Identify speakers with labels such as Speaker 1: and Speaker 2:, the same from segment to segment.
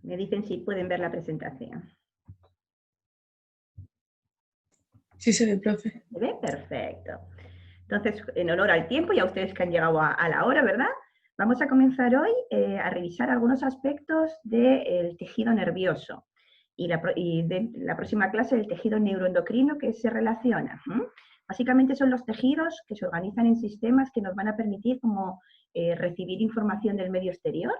Speaker 1: Me dicen si pueden ver la presentación.
Speaker 2: Sí se ve, profe.
Speaker 1: ¿Se ve? Perfecto. Entonces, en honor al tiempo y a ustedes que han llegado a la hora, ¿verdad? Vamos a comenzar hoy a revisar algunos aspectos del tejido nervioso y de la próxima clase del tejido neuroendocrino que se relaciona. Básicamente son los tejidos que se organizan en sistemas que nos van a permitir como recibir información del medio exterior,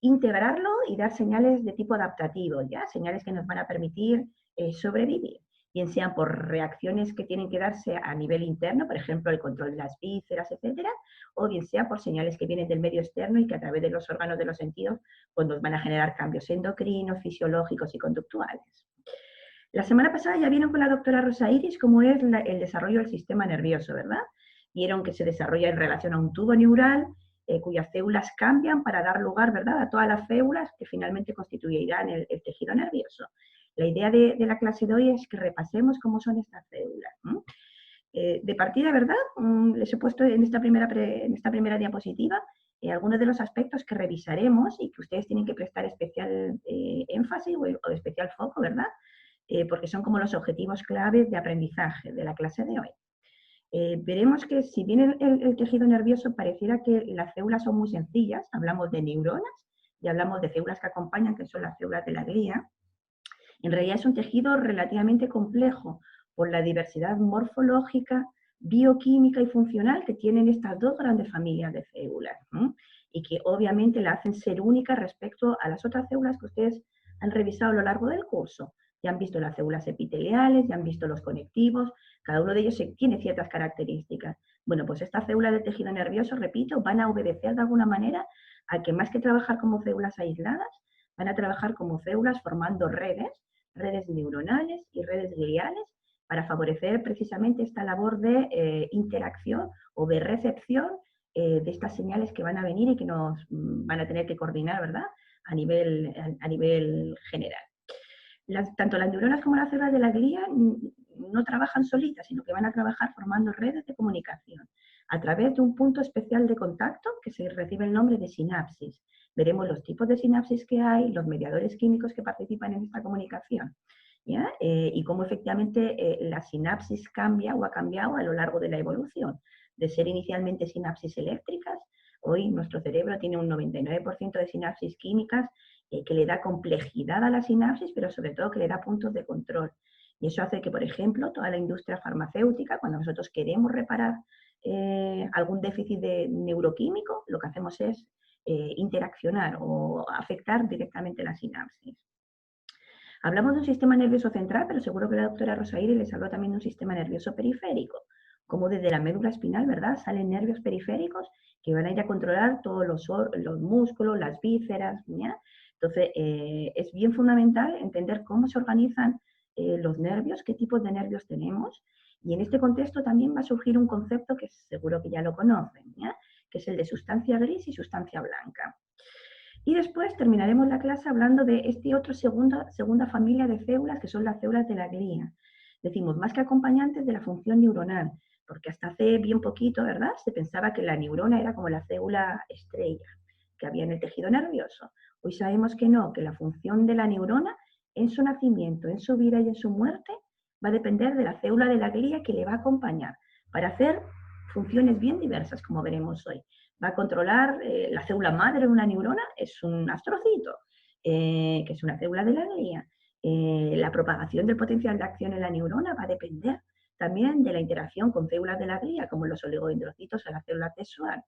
Speaker 1: integrarlo y dar señales de tipo adaptativo, ¿ya? Señales que nos van a permitir sobrevivir, bien sean por reacciones que tienen que darse a nivel interno, por ejemplo, el control de las vísceras, etcétera, o bien sea por señales que vienen del medio externo y que a través de los órganos de los sentidos pues nos van a generar cambios endocrinos, fisiológicos y conductuales. La semana pasada ya vieron con la doctora Rosa Iris cómo es el desarrollo del sistema nervioso, ¿verdad? Vieron que se desarrolla en relación a un tubo neural, cuyas células cambian para dar lugar, ¿verdad?, a todas las células que finalmente constituirán el tejido nervioso. La idea de la clase de hoy es que repasemos cómo son estas células. De partida, ¿verdad? Les he puesto en esta primera diapositiva algunos de los aspectos que revisaremos y que ustedes tienen que prestar especial énfasis o especial foco, ¿verdad? Porque son como los objetivos claves de aprendizaje de la clase de hoy. Veremos que si bien el tejido nervioso pareciera que las células son muy sencillas, hablamos de neuronas y hablamos de células que acompañan, que son las células de la glía, en realidad es un tejido relativamente complejo por la diversidad morfológica, bioquímica y funcional que tienen estas dos grandes familias de células, y que obviamente la hacen ser única respecto a las otras células que ustedes han revisado a lo largo del curso. Ya han visto las células epiteliales, ya han visto los conectivos, cada uno de ellos tiene ciertas características. Bueno, pues estas células del tejido nervioso, repito, van a obedecer de alguna manera a que más que trabajar como células aisladas, van a trabajar como células formando redes neuronales y redes gliales para favorecer precisamente esta labor de interacción o de recepción de estas señales que van a venir y que nos van a tener que coordinar, ¿verdad?, a nivel general. Tanto las neuronas como las células de la glía no trabajan solitas, sino que van a trabajar formando redes de comunicación a través de un punto especial de contacto que se recibe el nombre de sinapsis. Veremos los tipos de sinapsis que hay, los mediadores químicos que participan en esta comunicación, ¿ya? Y cómo efectivamente la sinapsis cambia o ha cambiado a lo largo de la evolución. De ser inicialmente sinapsis eléctricas, hoy nuestro cerebro tiene un 99% de sinapsis químicas que le da complejidad a la sinapsis, pero sobre todo que le da puntos de control. Y eso hace que, por ejemplo, toda la industria farmacéutica, cuando nosotros queremos reparar algún déficit neuroquímico, lo que hacemos es interaccionar o afectar directamente la sinapsis. Hablamos de un sistema nervioso central, pero seguro que la doctora Rosa Iris les habló también de un sistema nervioso periférico, como desde la médula espinal, ¿verdad?, salen nervios periféricos que van a ir a controlar todos los músculos, las vísceras, ¿ya? Entonces, es bien fundamental entender cómo se organizan los nervios, qué tipos de nervios tenemos, y en este contexto también va a surgir un concepto que seguro que ya lo conocen, ¿ya?, que es el de sustancia gris y sustancia blanca. Y después terminaremos la clase hablando de esta otra segunda familia de células, que son las células de la glía. Decimos, más que acompañantes de la función neuronal, porque hasta hace bien poquito, ¿verdad?, se pensaba que la neurona era como la célula estrella que había en el tejido nervioso. Hoy sabemos que no, que la función de la neurona en su nacimiento, en su vida y en su muerte va a depender de la célula de la glía que le va a acompañar para hacer funciones bien diversas, como veremos hoy. Va a controlar la célula madre de una neurona, es un astrocito, que es una célula de la glía. La propagación del potencial de acción en la neurona va a depender también de la interacción con células de la glía, como los oligodendrocitos o las células de Schwann.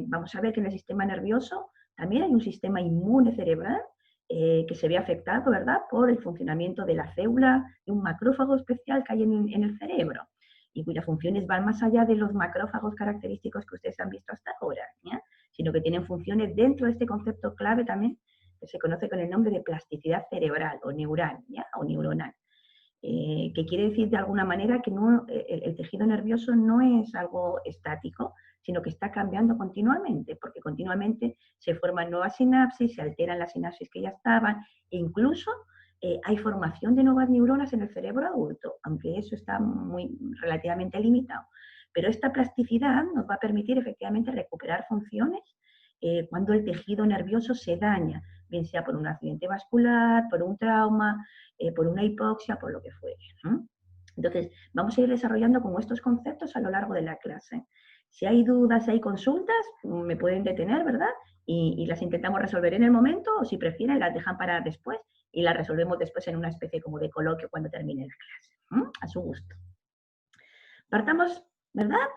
Speaker 1: Vamos a ver que en el sistema nervioso también hay un sistema inmune cerebral que se ve afectado, ¿verdad?, por el funcionamiento de la célula, de un macrófago especial que hay en el cerebro, y cuyas funciones van más allá de los macrófagos característicos que ustedes han visto hasta ahora, ¿ya?, sino que tienen funciones dentro de este concepto clave también, que se conoce con el nombre de plasticidad cerebral o neural, ¿ya?, o neuronal. Que quiere decir de alguna manera que el tejido nervioso no es algo estático, sino que está cambiando continuamente, porque continuamente se forman nuevas sinapsis, se alteran las sinapsis que ya estaban, e incluso hay formación de nuevas neuronas en el cerebro adulto, aunque eso está relativamente limitado. Pero esta plasticidad nos va a permitir efectivamente recuperar funciones cuando el tejido nervioso se daña, bien sea por un accidente vascular, por un trauma, por una hipoxia, por lo que fuere. Entonces, vamos a ir desarrollando como estos conceptos a lo largo de la clase. Si hay dudas, si hay consultas, me pueden detener, ¿verdad? Y las intentamos resolver en el momento, o si prefieren, las dejan para después y las resolvemos después en una especie como de coloquio cuando termine la clase, a su gusto. Partamos, ¿verdad?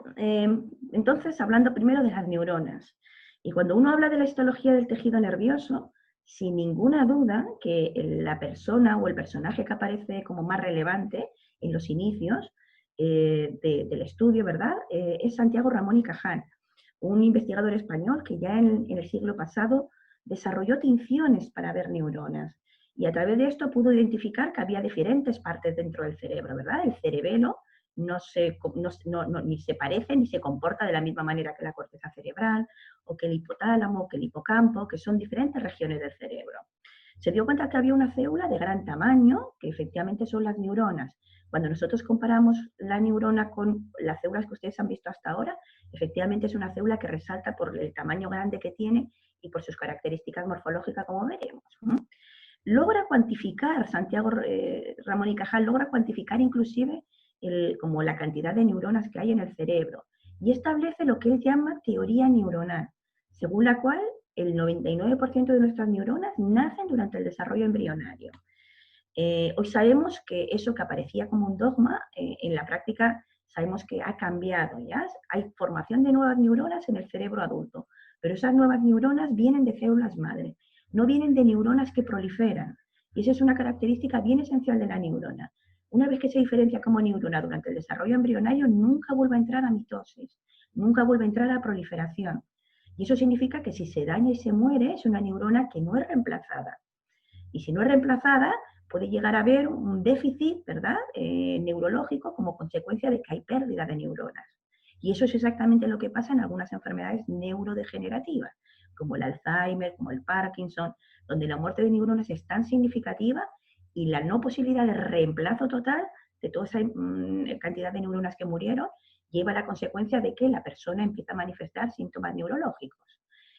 Speaker 1: Entonces, hablando primero de las neuronas. Y cuando uno habla de la histología del tejido nervioso, sin ninguna duda que la persona o el personaje que aparece como más relevante en los inicios del estudio, ¿verdad? Es Santiago Ramón y Cajal, un investigador español que ya en el siglo pasado desarrolló tinciones para ver neuronas. Y a través de esto pudo identificar que había diferentes partes dentro del cerebro, ¿verdad? El cerebelo ni se parece ni se comporta de la misma manera que la corteza cerebral, o que el hipotálamo, o que el hipocampo, que son diferentes regiones del cerebro. Se dio cuenta que había una célula de gran tamaño, que efectivamente son las neuronas. Cuando nosotros comparamos la neurona con las células que ustedes han visto hasta ahora, efectivamente es una célula que resalta por el tamaño grande que tiene y por sus características morfológicas, como veremos. Logra cuantificar, Santiago Ramón y Cajal logra cuantificar inclusive como la cantidad de neuronas que hay en el cerebro, y establece lo que él llama teoría neuronal, según la cual el 99% de nuestras neuronas nacen durante el desarrollo embrionario. Hoy sabemos que eso que aparecía como un dogma, en la práctica sabemos que ha cambiado, ¿ya? Hay formación de nuevas neuronas en el cerebro adulto, pero esas nuevas neuronas vienen de células madre, no vienen de neuronas que proliferan, y esa es una característica bien esencial de la neurona. Una vez que se diferencia como neurona durante el desarrollo embrionario, nunca vuelve a entrar a mitosis, nunca vuelve a entrar a proliferación. Y eso significa que si se daña y se muere, es una neurona que no es reemplazada. Y si no es reemplazada, puede llegar a haber un déficit, ¿verdad?, neurológico como consecuencia de que hay pérdida de neuronas. Y eso es exactamente lo que pasa en algunas enfermedades neurodegenerativas, como el Alzheimer, como el Parkinson, donde la muerte de neuronas es tan significativa y la no posibilidad de reemplazo total de toda esa cantidad de neuronas que murieron lleva a la consecuencia de que la persona empieza a manifestar síntomas neurológicos.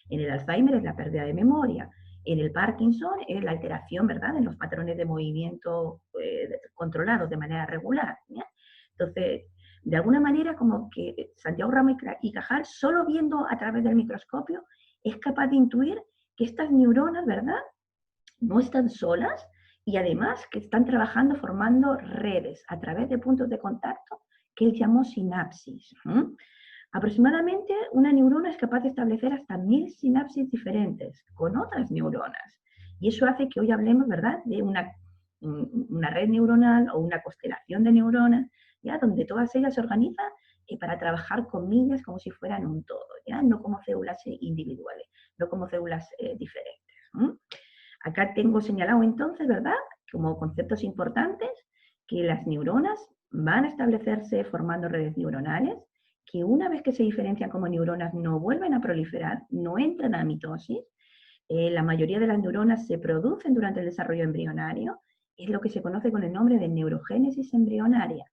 Speaker 1: En el Alzheimer es la pérdida de memoria, en el Parkinson es la alteración, ¿verdad?, en los patrones de movimiento controlados de manera regular, ¿ya? Entonces, de alguna manera, como que Santiago Ramón y Cajal, solo viendo a través del microscopio, es capaz de intuir que estas neuronas, ¿verdad?, no están solas y además que están trabajando formando redes a través de puntos de contacto que él llamó sinapsis. Aproximadamente una neurona es capaz de establecer hasta 1000 sinapsis diferentes con otras neuronas. Y eso hace que hoy hablemos, ¿verdad?, de una red neuronal o una constelación de neuronas, ¿ya?, donde todas ellas se organizan para trabajar con millas como si fueran un todo, ¿ya?, no como células individuales, no como células diferentes. Acá tengo señalado entonces, ¿verdad?, como conceptos importantes, que las neuronas van a establecerse formando redes neuronales, que una vez que se diferencian como neuronas no vuelven a proliferar, no entran a mitosis. La mayoría de las neuronas se producen durante el desarrollo embrionario, es lo que se conoce con el nombre de neurogénesis embrionaria,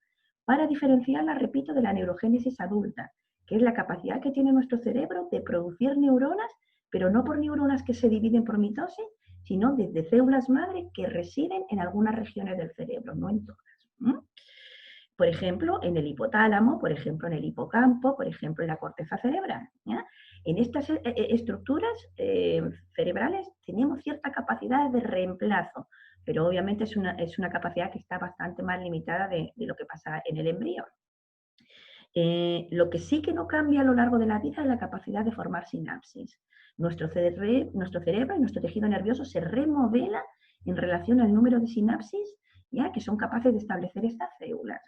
Speaker 1: para diferenciarla, repito, de la neurogénesis adulta, que es la capacidad que tiene nuestro cerebro de producir neuronas, pero no por neuronas que se dividen por mitosis, sino desde células madre que residen en algunas regiones del cerebro, no en todas. Por ejemplo, en el hipotálamo, por ejemplo, en el hipocampo, por ejemplo, en la corteza cerebral, ¿ya? En estas estructuras cerebrales tenemos cierta capacidad de reemplazo, pero obviamente es una capacidad que está bastante más limitada de lo que pasa en el embrión. Lo que sí que no cambia a lo largo de la vida es la capacidad de formar sinapsis. Nuestro cerebro y nuestro tejido nervioso se remodela en relación al número de sinapsis, ¿ya?, que son capaces de establecer estas células.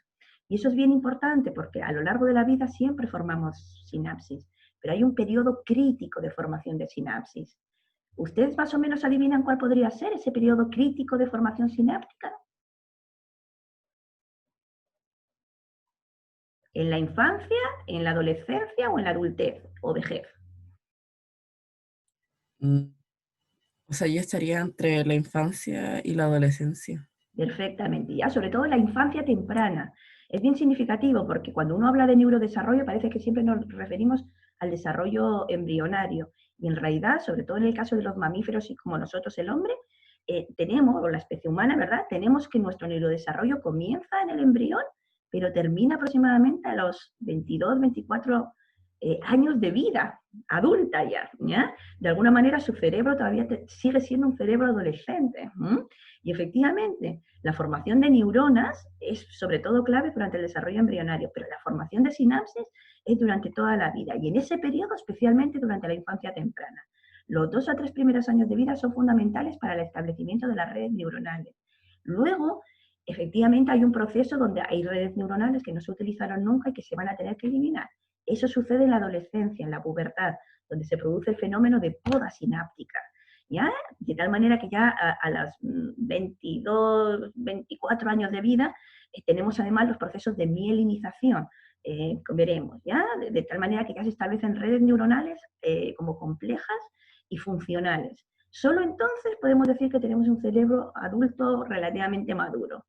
Speaker 1: Y eso es bien importante porque a lo largo de la vida siempre formamos sinapsis, pero hay un periodo crítico de formación de sinapsis. ¿Ustedes más o menos adivinan cuál podría ser ese periodo crítico de formación sináptica? ¿En la infancia, en la adolescencia o en la adultez o vejez?
Speaker 2: O sea, yo estaría entre la infancia y la adolescencia.
Speaker 1: Perfectamente, ya, sobre todo en la infancia temprana. Es bien significativo porque cuando uno habla de neurodesarrollo parece que siempre nos referimos al desarrollo embrionario. Y en realidad, sobre todo en el caso de los mamíferos y como nosotros el hombre, tenemos, o la especie humana, ¿verdad? Tenemos que nuestro neurodesarrollo comienza en el embrión, pero termina aproximadamente a los 22, 24 años de vida, adulta ya, ¿ya? De alguna manera su cerebro todavía sigue siendo un cerebro adolescente. Y efectivamente, la formación de neuronas es sobre todo clave durante el desarrollo embrionario, pero la formación de sinapsis es durante toda la vida y en ese periodo especialmente durante la infancia temprana. Los 2 a 3 primeros años de vida son fundamentales para el establecimiento de las redes neuronales. Luego, efectivamente, hay un proceso donde hay redes neuronales que no se utilizaron nunca y que se van a tener que eliminar. Eso sucede en la adolescencia, en la pubertad, donde se produce el fenómeno de poda sináptica. ¿Ya? De tal manera que ya a los 22, 24 años de vida tenemos además los procesos de mielinización, veremos, ¿ya? De tal manera que ya se establecen redes neuronales como complejas y funcionales. Solo entonces podemos decir que tenemos un cerebro adulto relativamente maduro.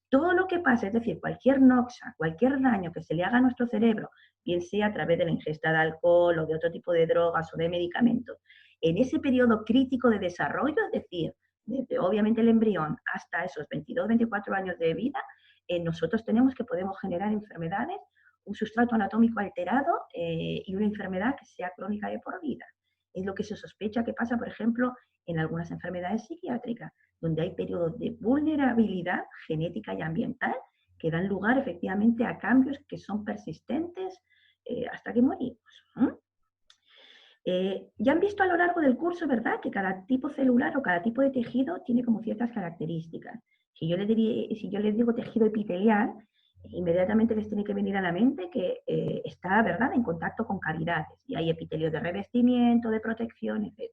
Speaker 1: Todo lo que pasa, es decir, cualquier noxa, cualquier daño que se le haga a nuestro cerebro, bien sea a través de la ingesta de alcohol o de otro tipo de drogas o de medicamentos, en ese periodo crítico de desarrollo, es decir, desde obviamente el embrión hasta esos 22, 24 años de vida, nosotros tenemos que podemos generar enfermedades, un sustrato anatómico alterado y una enfermedad que sea crónica de por vida. Es lo que se sospecha que pasa, por ejemplo, en algunas enfermedades psiquiátricas, donde hay periodos de vulnerabilidad genética y ambiental que dan lugar efectivamente a cambios que son persistentes hasta que morimos. Ya han visto a lo largo del curso, ¿verdad?, que cada tipo celular o cada tipo de tejido tiene como ciertas características. Si yo les digo tejido epitelial, inmediatamente les tiene que venir a la mente que está, ¿verdad?, en contacto con cavidades y hay epitelios de revestimiento, de protección, etc.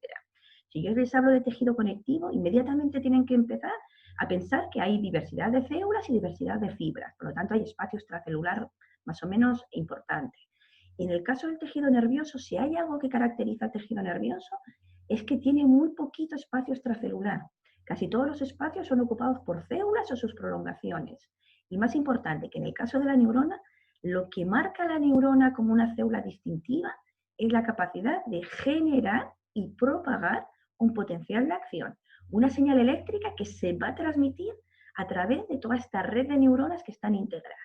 Speaker 1: Si yo les hablo de tejido conectivo, inmediatamente tienen que empezar a pensar que hay diversidad de células y diversidad de fibras, por lo tanto hay espacio extracelular más o menos importante. En el caso del tejido nervioso, si hay algo que caracteriza al tejido nervioso, es que tiene muy poquito espacio extracelular. Casi todos los espacios son ocupados por células o sus prolongaciones. Y más importante, que en el caso de la neurona, lo que marca a la neurona como una célula distintiva es la capacidad de generar y propagar un potencial de acción, una señal eléctrica que se va a transmitir a través de toda esta red de neuronas que están integradas.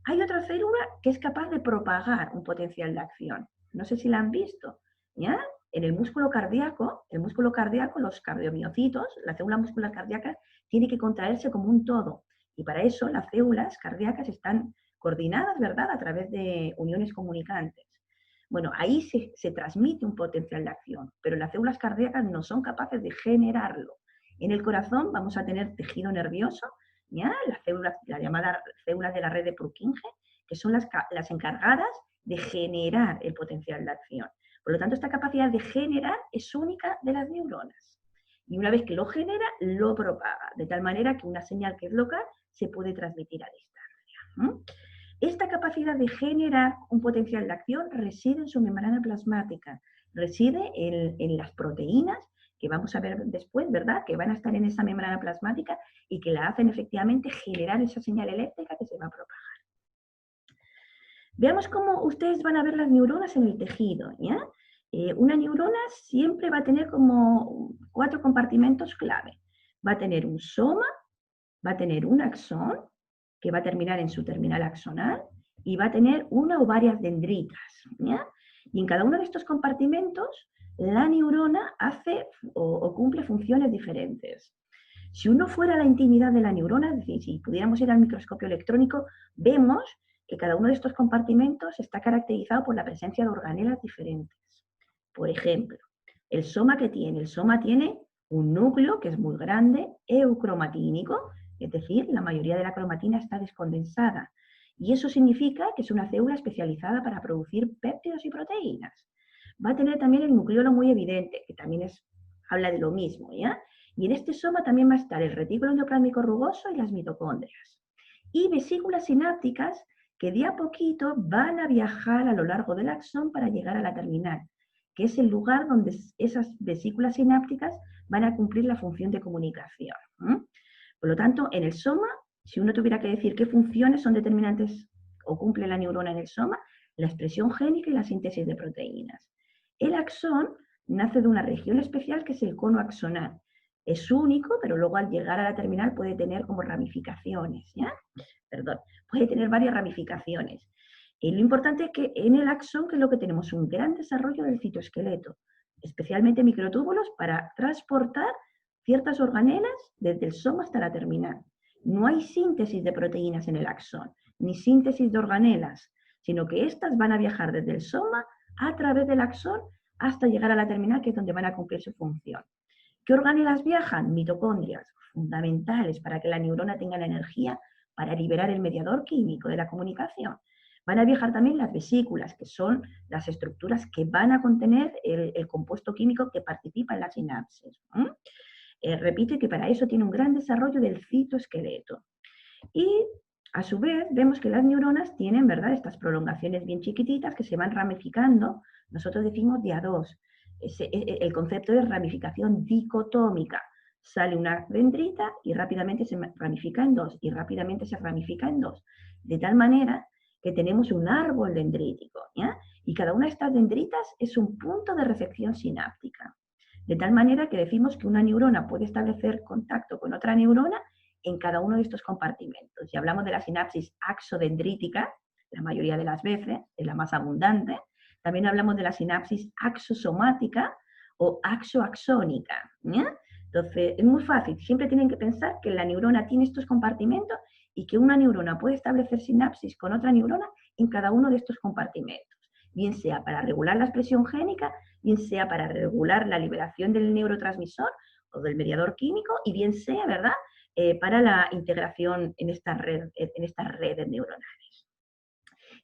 Speaker 1: Hay otra célula que es capaz de propagar un potencial de acción. No sé si la han visto, ¿ya? En el músculo cardíaco, los cardiomiocitos, la célula muscular cardíaca, tiene que contraerse como un todo. Y para eso las células cardíacas están coordinadas, ¿verdad?, a través de uniones comunicantes. Bueno, ahí se transmite un potencial de acción, pero las células cardíacas no son capaces de generarlo. En el corazón vamos a tener tejido nervioso, ¿ya? Las llamadas células de la red de Purkinje, que son las encargadas de generar el potencial de acción. Por lo tanto, esta capacidad de generar es única de las neuronas. Y una vez que lo genera, lo propaga, de tal manera que una señal que es local se puede transmitir a distancia. Esta capacidad de generar un potencial de acción reside en su membrana plasmática, reside en las proteínas que vamos a ver después, ¿verdad?, que van a estar en esa membrana plasmática y que la hacen efectivamente generar esa señal eléctrica que se va a propagar. Veamos cómo ustedes van a ver las neuronas en el tejido, ¿ya? Una neurona siempre va a tener como 4 compartimentos clave. Va a tener un soma, va a tener un axón, que va a terminar en su terminal axonal, y va a tener una o varias dendritas, ¿ya? Y en cada uno de estos compartimentos, la neurona hace o cumple funciones diferentes. Si uno fuera a la intimidad de la neurona, es decir, si pudiéramos ir al microscopio electrónico, vemos que cada uno de estos compartimentos está caracterizado por la presencia de organelas diferentes. Por ejemplo, el soma tiene un núcleo que es muy grande, eucromatínico, es decir, la mayoría de la cromatina está descondensada. Y eso significa que es una célula especializada para producir péptidos y proteínas. Va a tener también el nucleolo muy evidente, que también habla de lo mismo, ¿ya? Y en este soma también va a estar el retículo endoplásmico rugoso y las mitocondrias. Y vesículas sinápticas que de a poquito van a viajar a lo largo del axón para llegar a la terminal, que es el lugar donde esas vesículas sinápticas van a cumplir la función de comunicación. Por lo tanto, en el soma, si uno tuviera que decir qué funciones son determinantes o cumple la neurona en el soma, la expresión génica y la síntesis de proteínas. El axón nace de una región especial que es el cono axonal. Es único, pero luego al llegar a la terminal puede tener como ramificaciones, ¿ya? Perdón, puede tener varias ramificaciones. Y lo importante es que en el axón, que es lo que tenemos, un gran desarrollo del citoesqueleto, especialmente microtúbulos para transportar ciertas organelas desde el soma hasta la terminal. No hay síntesis de proteínas en el axón, ni síntesis de organelas, sino que estas van a viajar desde el soma a través del axón hasta llegar a la terminal, que es donde van a cumplir su función. ¿Qué organelas viajan? Mitocondrias, fundamentales para que la neurona tenga la energía para liberar el mediador químico de la comunicación. Van a viajar también las vesículas, que son las estructuras que van a contener el compuesto químico que participa en la sinapsis. Repito que para eso tiene un gran desarrollo del citoesqueleto. Y a su vez vemos que las neuronas tienen, ¿verdad?, estas prolongaciones bien chiquititas que se van ramificando.Nosotros decimos de a dos. El concepto de ramificación dicotómica. Sale una dendrita y rápidamente se ramifica en dos, y rápidamente se ramifica en dos. De tal manera que tenemos un árbol dendrítico, ¿ya? Y cada una de estas dendritas es un punto de recepción sináptica. De tal manera que decimos que una neurona puede establecer contacto con otra neurona en cada uno de estos compartimentos. Si hablamos de la sinapsis axodendrítica, la mayoría de las veces, es la más abundante. También hablamos de la sinapsis axosomática o axoaxónica, ¿ya? Entonces, es muy fácil. Siempre tienen que pensar que la neurona tiene estos compartimentos y que una neurona puede establecer sinapsis con otra neurona en cada uno de estos compartimentos, bien sea para regular la expresión génica, bien sea para regular la liberación del neurotransmisor o del mediador químico, y bien sea, ¿verdad?, para la integración en estas redes neuronales.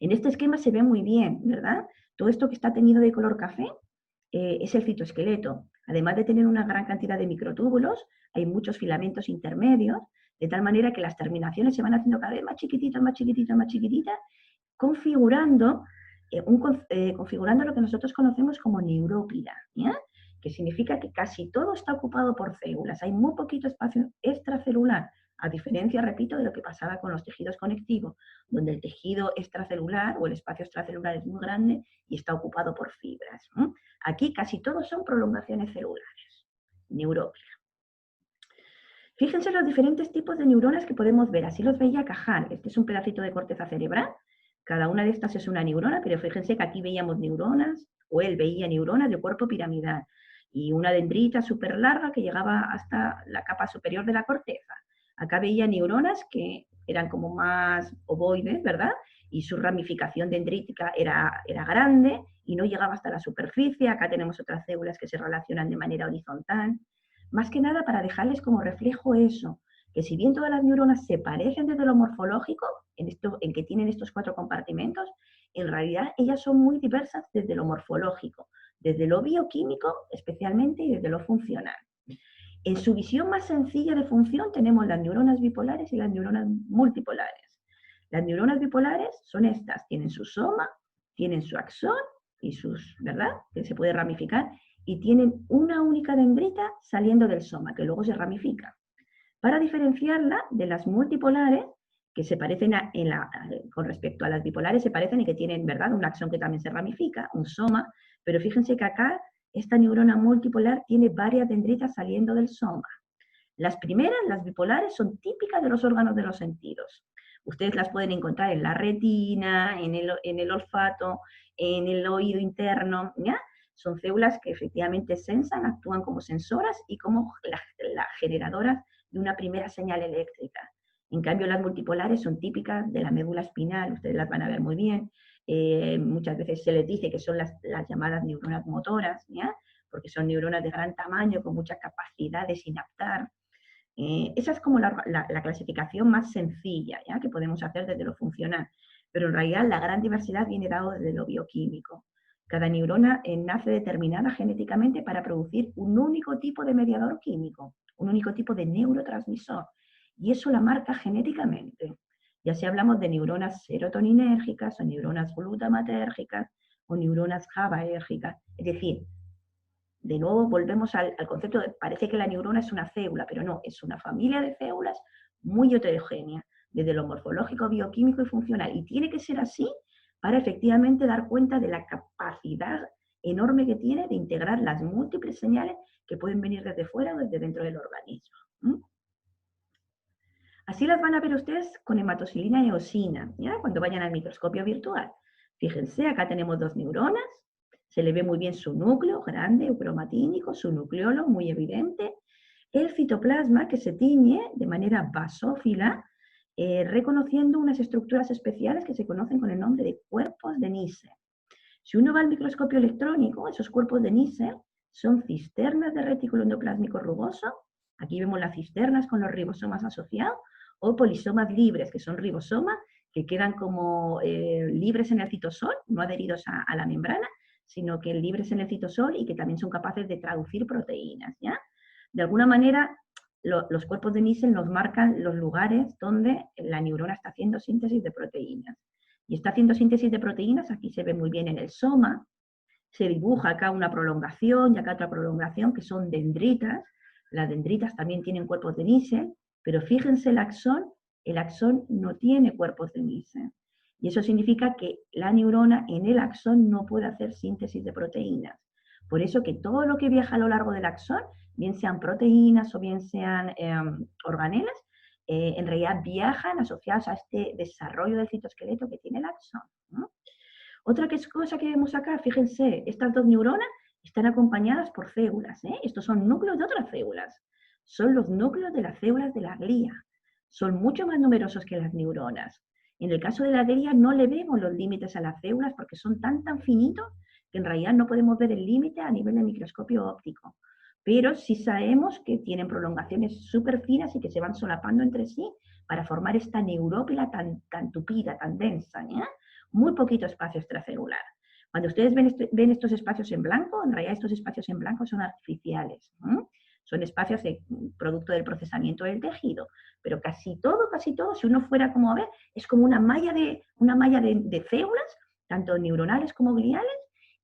Speaker 1: En este esquema se ve muy bien, ¿verdad? Todo esto que está teñido de color café es el citoesqueleto. Además de tener una gran cantidad de microtúbulos, hay muchos filamentos intermedios, de tal manera que las terminaciones se van haciendo cada vez más chiquititas, más chiquititas, más chiquititas, configurando lo que nosotros conocemos como neurópila, ¿ya? Que significa que casi todo está ocupado por células. Hay muy poquito espacio extracelular, a diferencia, repito, de lo que pasaba con los tejidos conectivos, donde el tejido extracelular o el espacio extracelular es muy grande y está ocupado por fibras. Aquí casi todos son prolongaciones celulares, neurópila. Fíjense los diferentes tipos de neuronas que podemos ver. Así los veía Cajal. Este es un pedacito de corteza cerebral. Cada una de estas es una neurona, pero fíjense que aquí veíamos neuronas, o él veía neuronas de cuerpo piramidal, y una dendrita súper larga que llegaba hasta la capa superior de la corteza. Acá veía neuronas que eran como más ovoides, ¿verdad? Y su ramificación dendrítica era grande y no llegaba hasta la superficie. Acá tenemos otras células que se relacionan de manera horizontal. Más que nada para dejarles como reflejo eso, que si bien todas las neuronas se parecen desde lo morfológico, en que tienen estos 4 compartimentos, en realidad ellas son muy diversas desde lo morfológico, desde lo bioquímico especialmente y desde lo funcional. En su visión más sencilla de función tenemos las neuronas bipolares y las neuronas multipolares. Las neuronas bipolares son estas, tienen su soma, tienen su axón y sus, ¿verdad?, que se puede ramificar, y tienen una única dendrita saliendo del soma, que luego se ramifica. Para diferenciarla de las multipolares, que se parecen con respecto a las bipolares, se parecen en que tienen, ¿verdad?, un axón que también se ramifica, un soma, pero fíjense que acá esta neurona multipolar tiene varias dendritas saliendo del soma. Las primeras, las bipolares, son típicas de los órganos de los sentidos. Ustedes las pueden encontrar en la retina, en el olfato, en el oído interno, ¿ya? Son células que efectivamente sensan, actúan como sensoras y como las generadoras de una primera señal eléctrica. En cambio, las multipolares son típicas de la médula espinal, ustedes las van a ver muy bien. Muchas veces se les dice que son las llamadas neuronas motoras, ¿ya?, porque son neuronas de gran tamaño, con mucha capacidad de sinaptar. Esa es como la clasificación más sencilla, ¿ya?, que podemos hacer desde lo funcional, pero en realidad la gran diversidad viene dado desde lo bioquímico. Cada neurona nace determinada genéticamente para producir un único tipo de mediador químico, un único tipo de neurotransmisor, y eso la marca genéticamente. Ya si hablamos de neuronas serotoninérgicas o neuronas glutamatérgicas o neuronas GABAérgicas, es decir, de nuevo volvemos al concepto de, parece que la neurona es una célula, pero no, es una familia de células muy heterogénea, desde lo morfológico, bioquímico y funcional, y tiene que ser así para efectivamente dar cuenta de la capacidad enorme que tiene de integrar las múltiples señales que pueden venir desde fuera o desde dentro del organismo. Así las van a ver ustedes con hematocilina y eosina, ¿ya? Cuando vayan al microscopio virtual. Fíjense, acá tenemos dos neuronas, se le ve muy bien su núcleo grande, eucromatínico, su nucleolo muy evidente, el citoplasma que se tiñe de manera basófila, reconociendo unas estructuras especiales que se conocen con el nombre de cuerpos de Neisser. Si uno va al microscopio electrónico, esos cuerpos de Neisser son cisternas de retículo endoplásmico rugoso. Aquí vemos las cisternas con los ribosomas asociados, o polisomas libres, que son ribosomas que quedan como libres en el citosol, no adheridos a la membrana, sino que libres en el citosol y que también son capaces de traducir proteínas, ¿ya? De alguna manera, los cuerpos de Neisser nos marcan los lugares donde la neurona está haciendo síntesis de proteínas. Y está haciendo síntesis de proteínas, aquí se ve muy bien en el soma, se dibuja acá una prolongación y acá otra prolongación que son dendritas. Las dendritas también tienen cuerpos de Neisser, pero fíjense el axón no tiene cuerpos de Neisser. Y eso significa que la neurona en el axón no puede hacer síntesis de proteínas. Por eso que todo lo que viaja a lo largo del axón, bien sean proteínas o bien sean organelas, en realidad viajan asociadas a este desarrollo del citoesqueleto que tiene el axón, ¿no? Otra cosa que vemos acá, fíjense, estas dos neuronas están acompañadas por células, ¿eh? Estos son núcleos de otras células. Son los núcleos de las células de la glía. Son mucho más numerosos que las neuronas. En el caso de la glía no le vemos los límites a las células porque son tan finitos que en realidad no podemos ver el límite a nivel de microscopio óptico. Pero sí sabemos que tienen prolongaciones súper finas y que se van solapando entre sí para formar esta neurópila tan tupida, tan densa, ¿eh? Muy poquito espacio extracelular. Cuando ustedes ven estos espacios en blanco, en realidad estos espacios en blanco son artificiales. Son espacios producto del procesamiento del tejido. Pero casi todo, si uno fuera como a ver, es como una malla de células, tanto neuronales como gliales,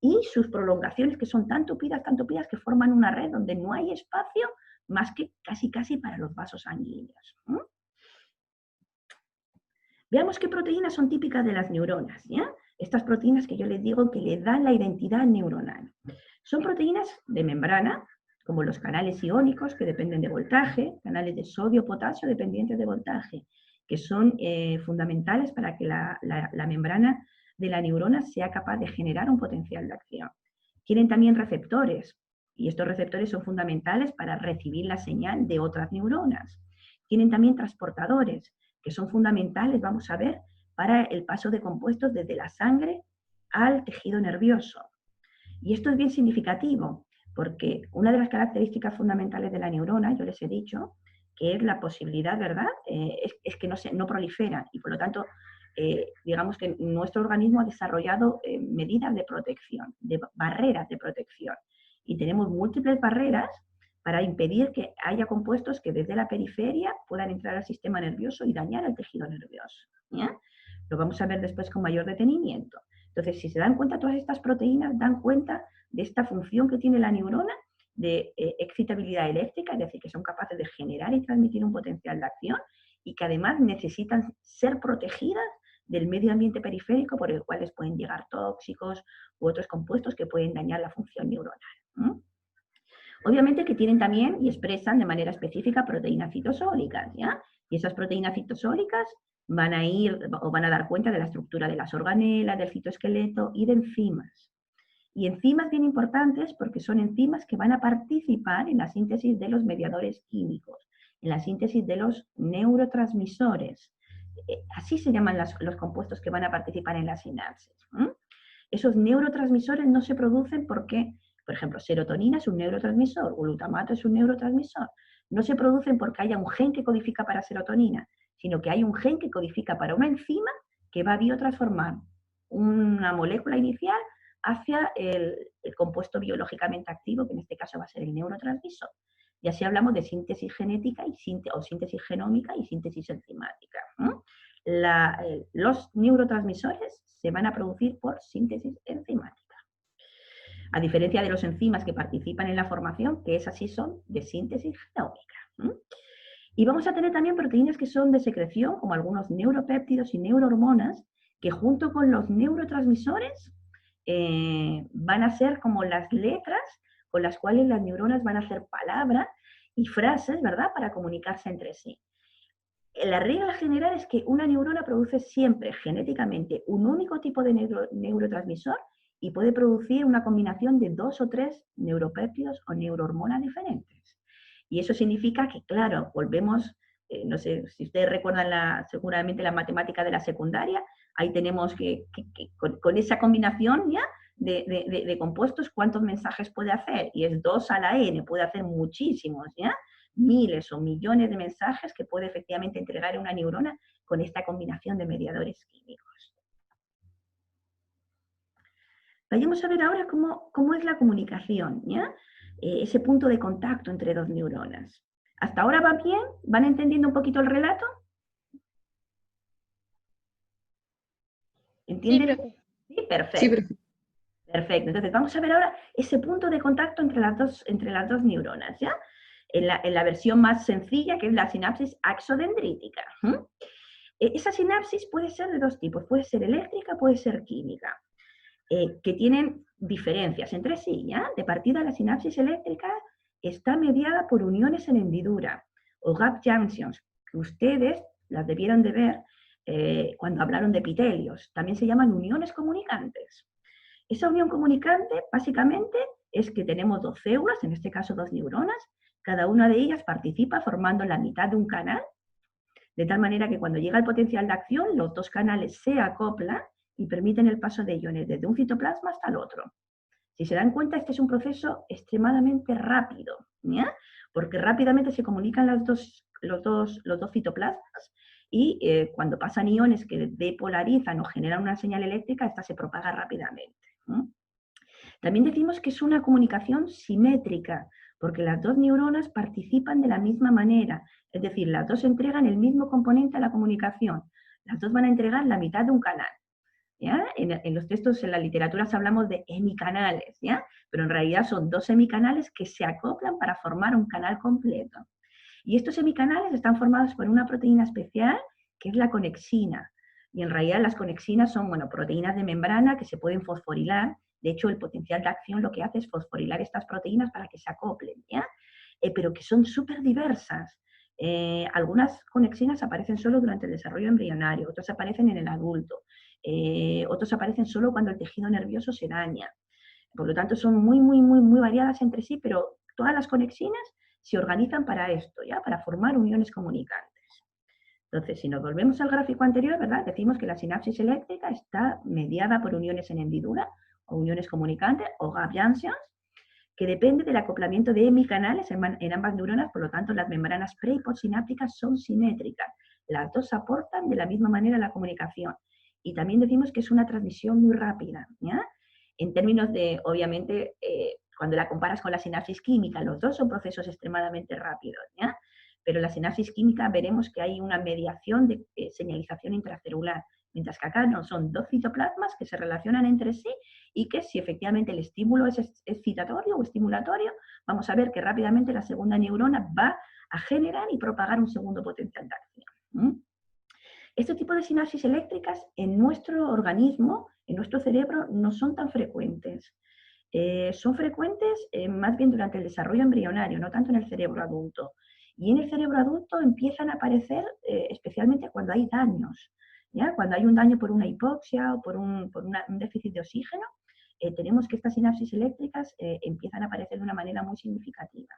Speaker 1: y sus prolongaciones que son tan tupidas, que forman una red donde no hay espacio más que casi para los vasos sanguíneos. Veamos qué proteínas son típicas de las neuronas, ¿ya? Estas proteínas que yo les digo que le dan la identidad neuronal. Son proteínas de membrana, como los canales iónicos que dependen de voltaje, canales de sodio-potasio dependientes de voltaje, que son fundamentales para que la membrana de la neurona sea capaz de generar un potencial de acción. Tienen también receptores, y estos receptores son fundamentales para recibir la señal de otras neuronas. Tienen también transportadores, que son fundamentales, vamos a ver, para el paso de compuestos desde la sangre al tejido nervioso. Y esto es bien significativo, porque una de las características fundamentales de la neurona, yo les he dicho, que es la posibilidad, ¿verdad?, es que no proliferan, y por lo tanto, digamos que nuestro organismo ha desarrollado medidas de protección, de barreras de protección, y tenemos múltiples barreras para impedir que haya compuestos que desde la periferia puedan entrar al sistema nervioso y dañar el tejido nervioso, ¿ya? Lo vamos a ver después con mayor detenimiento. Entonces, si se dan cuenta, todas estas proteínas dan cuenta de esta función que tiene la neurona de excitabilidad eléctrica, es decir, que son capaces de generar y transmitir un potencial de acción y que además necesitan ser protegidas del medio ambiente periférico por el cual les pueden llegar tóxicos u otros compuestos que pueden dañar la función neuronal. Obviamente que tienen también y expresan de manera específica proteínas citosólicas, ¿ya? Y esas proteínas citosólicas van a dar cuenta de la estructura de las organelas, del citoesqueleto y de enzimas. Y enzimas bien importantes porque son enzimas que van a participar en la síntesis de los mediadores químicos, en la síntesis de los neurotransmisores. Así se llaman los compuestos que van a participar en la sinapsis. Esos neurotransmisores no se producen porque, por ejemplo, serotonina es un neurotransmisor, glutamato es un neurotransmisor. No se producen porque haya un gen que codifica para serotonina, sino que hay un gen que codifica para una enzima que va a biotransformar una molécula inicial hacia el compuesto biológicamente activo, que en este caso va a ser el neurotransmisor. Y así hablamos de síntesis genética o síntesis genómica y síntesis enzimática. Los neurotransmisores se van a producir por síntesis enzimática. A diferencia de los enzimas que participan en la formación, que esas sí son de síntesis genómica. Y vamos a tener también proteínas que son de secreción, como algunos neuropéptidos y neurohormonas, que junto con los neurotransmisores van a ser como las letras con las cuales las neuronas van a hacer palabras y frases, ¿verdad?, para comunicarse entre sí. La regla general es que una neurona produce siempre genéticamente un único tipo de neurotransmisor y puede producir una combinación de 2 o 3 neuropéptidos o neurohormonas diferentes. Y eso significa que, claro, volvemos, no sé si ustedes recuerdan seguramente la matemática de la secundaria, ahí tenemos que con esa combinación ya de compuestos, ¿cuántos mensajes puede hacer? Y es 2 a la n, puede hacer muchísimos, ¿ya? Miles o millones de mensajes que puede efectivamente entregar una neurona con esta combinación de mediadores químicos. Vayamos a ver ahora cómo es la comunicación, ¿ya? Ese punto de contacto entre dos neuronas. ¿Hasta ahora va bien? ¿Van entendiendo un poquito el relato? ¿Entienden? Sí, perfecto.
Speaker 2: Sí, profe.
Speaker 1: Perfecto. Entonces vamos a ver ahora ese punto de contacto entre las dos neuronas, ¿ya? En la versión más sencilla, que es la sinapsis axodendrítica. Esa sinapsis puede ser de dos tipos, puede ser eléctrica, puede ser química, que tienen diferencias entre sí, ¿ya? De partida, la sinapsis eléctrica está mediada por uniones en hendidura, o gap junctions, que ustedes las debieron de ver cuando hablaron de epitelios. También se llaman uniones comunicantes. Esa unión comunicante, básicamente, es que tenemos dos células, en este caso dos neuronas, cada una de ellas participa formando la mitad de un canal, de tal manera que cuando llega el potencial de acción, los dos canales se acoplan y permiten el paso de iones desde un citoplasma hasta el otro. Si se dan cuenta, este es un proceso extremadamente rápido, ¿ya? Porque rápidamente se comunican los dos citoplasmas y cuando pasan iones que depolarizan o generan una señal eléctrica, esta se propaga rápidamente. También decimos que es una comunicación simétrica, porque las dos neuronas participan de la misma manera, es decir, las dos entregan el mismo componente a la comunicación, las dos van a entregar la mitad de un canal. ¿Ya? En los textos, en las literaturas hablamos de hemicanales, ¿ya? Pero en realidad son dos hemicanales que se acoplan para formar un canal completo. Y estos hemicanales están formados por una proteína especial que es la conexina. Y en realidad las conexinas son, bueno, proteínas de membrana que se pueden fosforilar. De hecho, el potencial de acción lo que hace es fosforilar estas proteínas para que se acoplen, ¿ya? Pero que son súper diversas. Algunas conexinas aparecen solo durante el desarrollo embrionario, otras aparecen en el adulto, otros aparecen solo cuando el tejido nervioso se daña. Por lo tanto, son muy variadas entre sí, pero todas las conexinas se organizan para esto, ¿ya? Para formar uniones comunicantes. Entonces, si nos volvemos al gráfico anterior, ¿verdad? Decimos que la sinapsis eléctrica está mediada por uniones en hendidura, o uniones comunicantes, o gap junctions, que depende del acoplamiento de hemicanales en ambas neuronas, por lo tanto, las membranas pre y postsinápticas son simétricas. Las dos aportan de la misma manera la comunicación. Y también decimos que es una transmisión muy rápida, ¿ya? En términos de, obviamente, cuando la comparas con la sinapsis química, los dos son procesos extremadamente rápidos, ¿ya? Pero en la sinapsis química veremos que hay una mediación de señalización intracelular, mientras que acá no, son dos citoplasmas que se relacionan entre sí y que si efectivamente el estímulo es excitatorio o estimulatorio, vamos a ver que rápidamente la segunda neurona va a generar y propagar un segundo potencial de acción. Este tipo de sinapsis eléctricas en nuestro organismo, en nuestro cerebro, no son tan frecuentes. Son frecuentes más bien durante el desarrollo embrionario, no tanto en el cerebro adulto. Y en el cerebro adulto empiezan a aparecer especialmente cuando hay daños. ¿Ya? Cuando hay un daño por una hipoxia o por un déficit de oxígeno, tenemos que estas sinapsis eléctricas empiezan a aparecer de una manera muy significativa.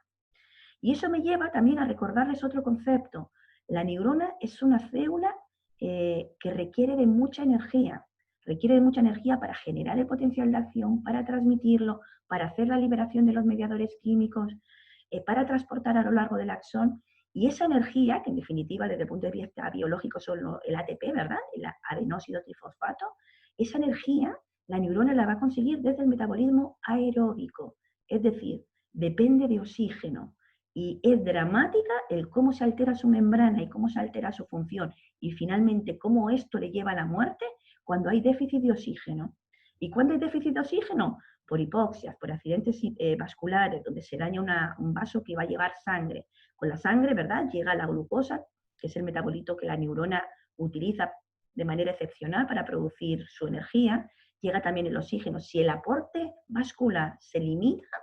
Speaker 1: Y eso me lleva también a recordarles otro concepto. La neurona es una célula que requiere de mucha energía. Requiere de mucha energía para generar el potencial de acción, para transmitirlo, para hacer la liberación de los mediadores químicos, para transportar a lo largo del axón. Y esa energía, que en definitiva desde el punto de vista biológico son el ATP, ¿verdad? El adenósido trifosfato, esa energía la neurona la va a conseguir desde el metabolismo aeróbico, es decir, depende de oxígeno. Y es dramática el cómo se altera su membrana y cómo se altera su función. Y finalmente cómo esto le lleva a la muerte cuando hay déficit de oxígeno. ¿Y cuándo hay déficit de oxígeno? Por hipoxias, por accidentes vasculares, donde se daña un vaso que va a llevar sangre. Con la sangre, ¿verdad? Llega la glucosa, que es el metabolito que la neurona utiliza de manera excepcional para producir su energía, llega también el oxígeno. Si el aporte vascular se limita,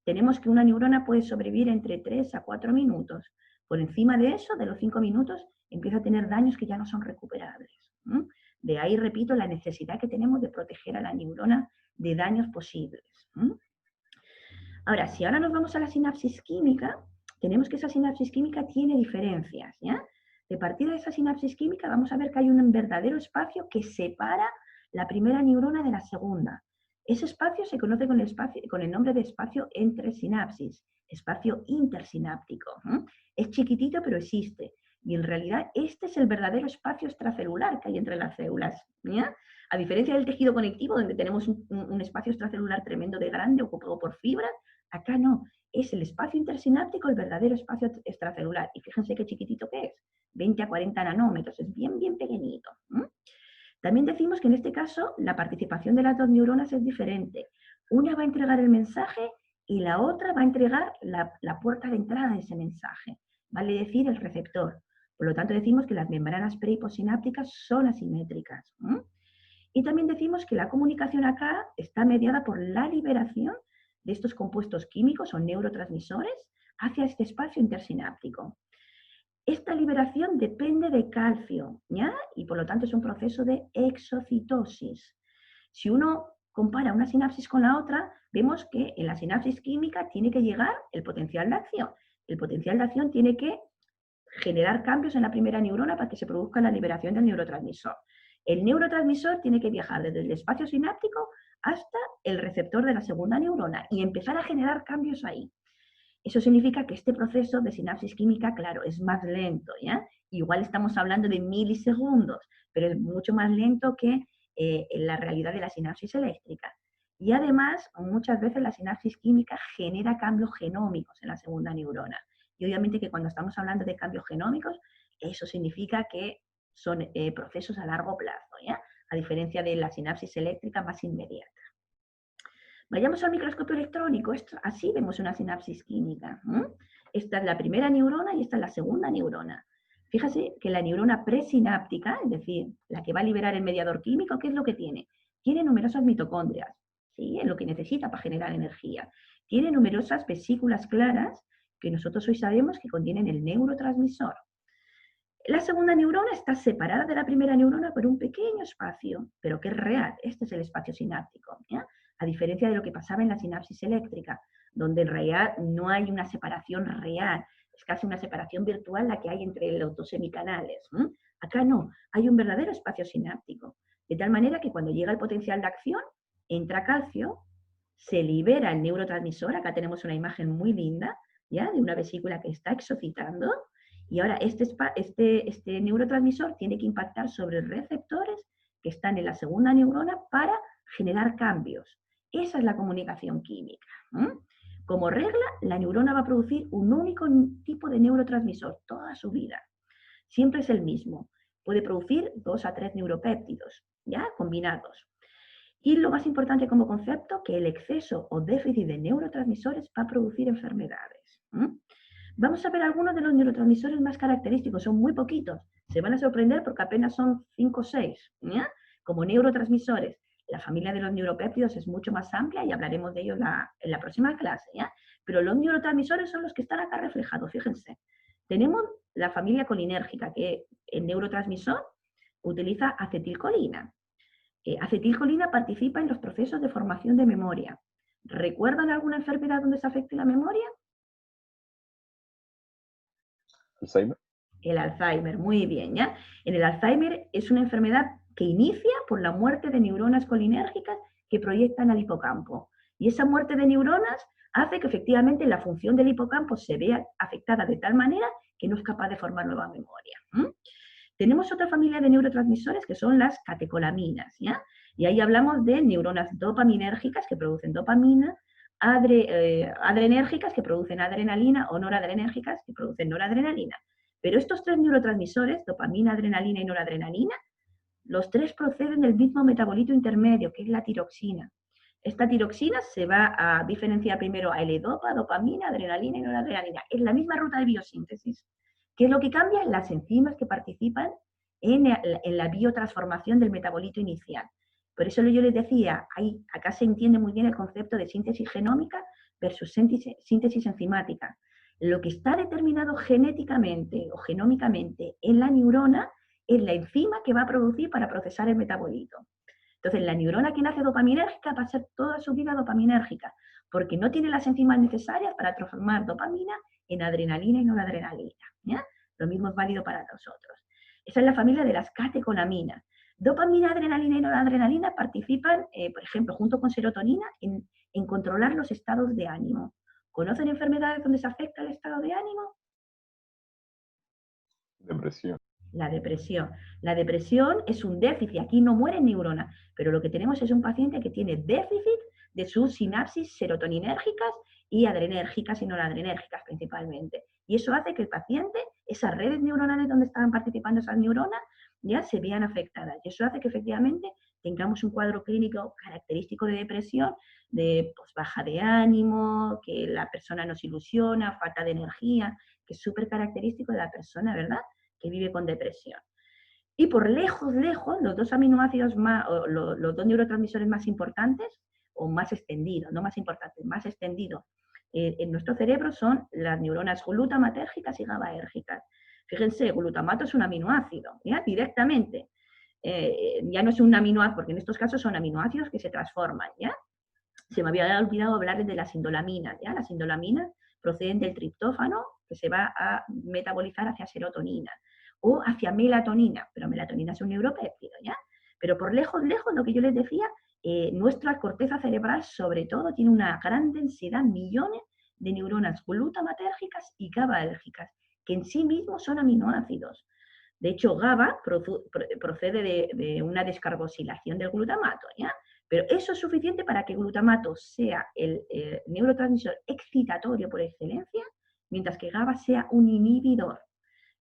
Speaker 1: tenemos que una neurona puede sobrevivir entre 3 a 4 minutos. Por encima de eso, de los 5 minutos, empieza a tener daños que ya no son recuperables. De ahí, repito, la necesidad que tenemos de proteger a la neurona de daños posibles. Ahora, si ahora nos vamos a la sinapsis química, tenemos que esa sinapsis química tiene diferencias, ¿ya? De partir de esa sinapsis química vamos a ver que hay un verdadero espacio que separa la primera neurona de la segunda. Ese espacio se conoce con el nombre de espacio entre sinapsis, espacio intersináptico. Es chiquitito, pero existe. Y en realidad este es el verdadero espacio extracelular que hay entre las células, ¿ya? A diferencia del tejido conectivo, donde tenemos un espacio extracelular tremendo de grande ocupado por fibras, acá no. Es el espacio intersináptico el verdadero espacio extracelular. Y fíjense qué chiquitito que es. 20 a 40 nanómetros. Es bien, bien pequeñito. También decimos que en este caso la participación de las dos neuronas es diferente. Una va a entregar el mensaje y la otra va a entregar la puerta de entrada de ese mensaje. Vale decir, el receptor. Por lo tanto, decimos que las membranas pre- y postsinápticas son asimétricas. Y también decimos que la comunicación acá está mediada por la liberación de estos compuestos químicos o neurotransmisores hacia este espacio intersináptico. Esta liberación depende de calcio, ¿ya? Y por lo tanto es un proceso de exocitosis. Si uno compara una sinapsis con la otra, vemos que en la sinapsis química tiene que llegar el potencial de acción. El potencial de acción tiene que generar cambios en la primera neurona para que se produzca la liberación del neurotransmisor. El neurotransmisor tiene que viajar desde el espacio sináptico hasta el receptor de la segunda neurona y empezar a generar cambios ahí. Eso significa que este proceso de sinapsis química, claro, es más lento, ¿ya? Igual estamos hablando de milisegundos, pero es mucho más lento que en la realidad de la sinapsis eléctrica. Y además, muchas veces la sinapsis química genera cambios genómicos en la segunda neurona. Y obviamente que cuando estamos hablando de cambios genómicos, eso significa que son procesos a largo plazo, ¿ya? A diferencia de la sinapsis eléctrica más inmediata. Vayamos al microscopio electrónico. Así vemos una sinapsis química. Esta es la primera neurona y esta es la segunda neurona. Fíjese que la neurona presináptica, es decir, la que va a liberar el mediador químico, ¿qué es lo que tiene? Tiene numerosas mitocondrias, ¿sí? Es lo que necesita para generar energía. Tiene numerosas vesículas claras que nosotros hoy sabemos que contienen el neurotransmisor. La segunda neurona está separada de la primera neurona por un pequeño espacio, pero que es real. Este es el espacio sináptico, ¿ya? A diferencia de lo que pasaba en la sinapsis eléctrica, donde en realidad no hay una separación real, es casi una separación virtual la que hay entre los dos semicanales. Acá no, hay un verdadero espacio sináptico, de tal manera que cuando llega el potencial de acción, entra calcio, se libera el neurotransmisor, acá tenemos una imagen muy linda, ¿ya? De una vesícula que está exocitando, y ahora este neurotransmisor tiene que impactar sobre receptores que están en la segunda neurona para generar cambios. Esa es la comunicación química. Como regla, la neurona va a producir un único tipo de neurotransmisor toda su vida. Siempre es el mismo. Puede producir 2 a 3 neuropéptidos, ¿ya? Combinados. Y lo más importante como concepto, que el exceso o déficit de neurotransmisores va a producir enfermedades. Vamos a ver algunos de los neurotransmisores más característicos, son muy poquitos. Se van a sorprender porque apenas son 5 o 6, ¿ya? Como neurotransmisores. La familia de los neuropéptidos es mucho más amplia y hablaremos de ellos en la próxima clase, ¿ya? Pero los neurotransmisores son los que están acá reflejados, fíjense. Tenemos la familia colinérgica, que el neurotransmisor utiliza acetilcolina. Acetilcolina participa en los procesos de formación de memoria. ¿Recuerdan alguna enfermedad donde se afecte la memoria?
Speaker 3: Alzheimer.
Speaker 1: El Alzheimer, muy bien, ¿ya? En el Alzheimer es una enfermedad que inicia por la muerte de neuronas colinérgicas que proyectan al hipocampo. Y esa muerte de neuronas hace que efectivamente la función del hipocampo se vea afectada de tal manera que no es capaz de formar nueva memoria. Tenemos otra familia de neurotransmisores que son las catecolaminas, ¿ya? Y ahí hablamos de neuronas dopaminérgicas que producen dopamina, adrenérgicas que producen adrenalina o noradrenérgicas que producen noradrenalina. Pero estos tres neurotransmisores, dopamina, adrenalina y noradrenalina, los tres proceden del mismo metabolito intermedio, que es la tiroxina. Esta tiroxina se va a diferenciar primero a L-dopa, dopamina, adrenalina y noradrenalina. Es la misma ruta de biosíntesis. ¿Qué es lo que cambia? Las enzimas que participan en la biotransformación del metabolito inicial. Por eso yo les decía, acá se entiende muy bien el concepto de síntesis genómica versus síntesis enzimática. Lo que está determinado genéticamente o genómicamente en la neurona es la enzima que va a producir para procesar el metabolito. Entonces, la neurona que nace dopaminérgica va a ser toda su vida dopaminérgica, porque no tiene las enzimas necesarias para transformar dopamina en adrenalina y noradrenalina. ¿Ya? Lo mismo es válido para nosotros. Esa es la familia de las catecolaminas. Dopamina, adrenalina y noradrenalina participan, por ejemplo, junto con serotonina, en controlar los estados de ánimo. ¿Conocen enfermedades donde se afecta el estado de ánimo?
Speaker 3: Depresión.
Speaker 1: La depresión. La depresión es un déficit. Aquí no mueren neuronas, pero lo que tenemos es un paciente que tiene déficit de sus sinapsis serotoninérgicas y adrenérgicas y noradrenérgicas principalmente. Y eso hace que el paciente, esas redes neuronales donde estaban participando esas neuronas, ya se vean afectadas. Y eso hace que efectivamente tengamos un cuadro clínico característico de depresión, de pues, baja de ánimo, que la persona nos ilusiona, falta de energía, que es súper característico de la persona, ¿verdad?, que vive con depresión. Y por lejos, los dos aminoácidos más, o los dos neurotransmisores más importantes, o más extendidos, no más importantes, más extendidos en nuestro cerebro son las neuronas glutamatérgicas y GABAérgicas. Fíjense, glutamato es un aminoácido, ¿ya? Directamente. Ya no es un aminoácido, porque en estos casos son aminoácidos que se transforman, ¿ya? Se me había olvidado hablarles de las indolaminas, ¿ya? Las indolaminas proceden del triptófano, que se va a metabolizar hacia serotonina, o hacia melatonina, pero melatonina es un neuropéptido, ¿ya? Pero por lejos, lo que yo les decía, nuestra corteza cerebral, sobre todo, tiene una gran densidad, millones de neuronas glutamatérgicas y GABAérgicas, que en sí mismos son aminoácidos. De hecho, GABA procede de una descarboxilación del glutamato, ¿ya? Pero eso es suficiente para que el glutamato sea el neurotransmisor excitatorio por excelencia, mientras que GABA sea un inhibidor,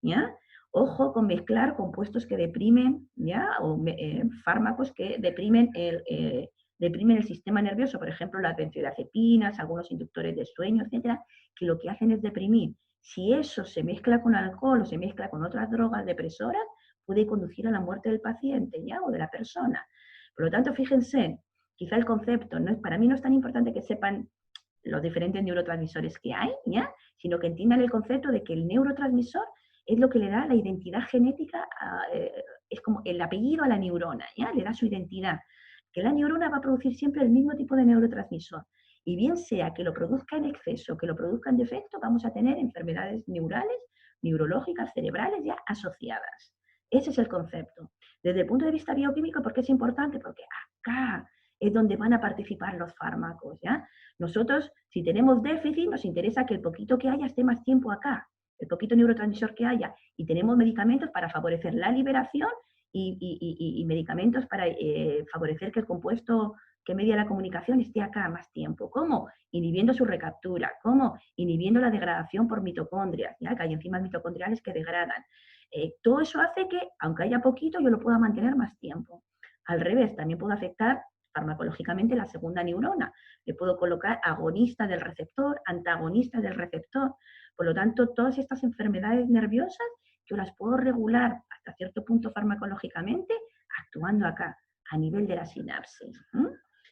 Speaker 1: ¿ya? Ojo con mezclar compuestos que deprimen, ¿ya? O fármacos que deprimen el sistema nervioso, por ejemplo, las benzodiazepinas, algunos inductores de sueño, etcétera, que lo que hacen es deprimir. Si eso se mezcla con alcohol o se mezcla con otras drogas depresoras, puede conducir a la muerte del paciente, ¿ya? O de la persona. Por lo tanto, fíjense, quizá el concepto, para mí no es tan importante que sepan los diferentes neurotransmisores que hay, ¿ya? Sino que entiendan el concepto de que el neurotransmisor es lo que le da la identidad genética, es como el apellido a la neurona, ¿ya? Le da su identidad. Que la neurona va a producir siempre el mismo tipo de neurotransmisor. Y bien sea que lo produzca en exceso, que lo produzca en defecto, vamos a tener enfermedades neurales, neurológicas, cerebrales ya asociadas. Ese es el concepto. Desde el punto de vista bioquímico, ¿por qué es importante? Porque acá es donde van a participar los fármacos, ¿ya? Nosotros, si tenemos déficit, nos interesa que el poquito que haya esté más tiempo acá, el poquito neurotransmisor que haya, y tenemos medicamentos para favorecer la liberación y medicamentos para favorecer que el compuesto que media la comunicación esté acá más tiempo. ¿Cómo? Inhibiendo su recaptura. ¿Cómo? Inhibiendo la degradación por mitocondrias, ¿ya? Que hay enzimas mitocondriales que degradan. Todo eso hace que, aunque haya poquito, yo lo pueda mantener más tiempo. Al revés, también puedo afectar farmacológicamente la segunda neurona. Le puedo colocar agonistas del receptor, antagonistas del receptor. Por lo tanto, todas estas enfermedades nerviosas yo las puedo regular hasta cierto punto farmacológicamente actuando acá, a nivel de la sinapsis.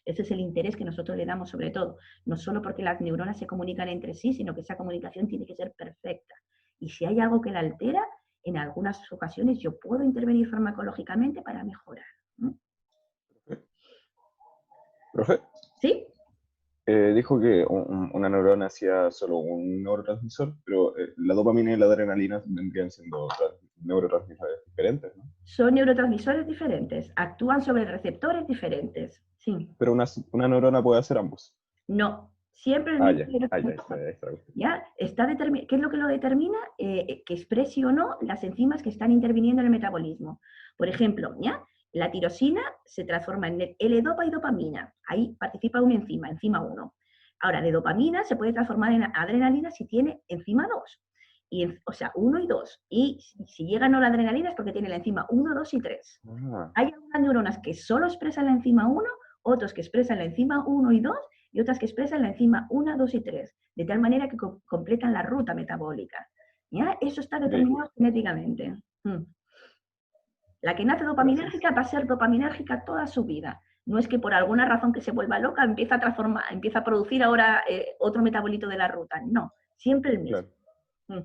Speaker 1: Ese es el interés que nosotros le damos sobre todo, no solo porque las neuronas se comunican entre sí, sino que esa comunicación tiene que ser perfecta. Y si hay algo que la altera, en algunas ocasiones yo puedo intervenir farmacológicamente para mejorar.
Speaker 3: ¿Profe?
Speaker 1: ¿Sí?
Speaker 3: Dijo que una neurona hacía solo un neurotransmisor, pero la dopamina y la adrenalina vendrían siendo neurotransmisores diferentes, ¿no?
Speaker 1: Son neurotransmisores diferentes, actúan sobre receptores diferentes. Sí.
Speaker 3: Pero una neurona puede hacer ambos.
Speaker 1: No, siempre el mismo neurotransmisor. ¿Ya? ¿Qué es lo que lo determina? Que exprese o no las enzimas que están interviniendo en el metabolismo. Por ejemplo, ¿ya? La tirosina se transforma en L-dopa y dopamina. Ahí participa una enzima, enzima 1. Ahora, de dopamina se puede transformar en adrenalina si tiene enzima 2. O sea, 1 y 2. Y si llega a noradrenalina es porque tiene la enzima 1, 2 y 3. Hay algunas neuronas que solo expresan la enzima 1, otros que expresan la enzima 1 y 2, y otras que expresan la enzima 1, 2 y 3, de tal manera que completan la ruta metabólica. ¿Ya? Eso está determinado genéticamente. La que nace dopaminérgica va a ser dopaminérgica toda su vida. No es que por alguna razón que se vuelva loca empieza a transformar, empieza a producir ahora otro metabolito de la ruta. No, siempre el mismo.
Speaker 3: Claro.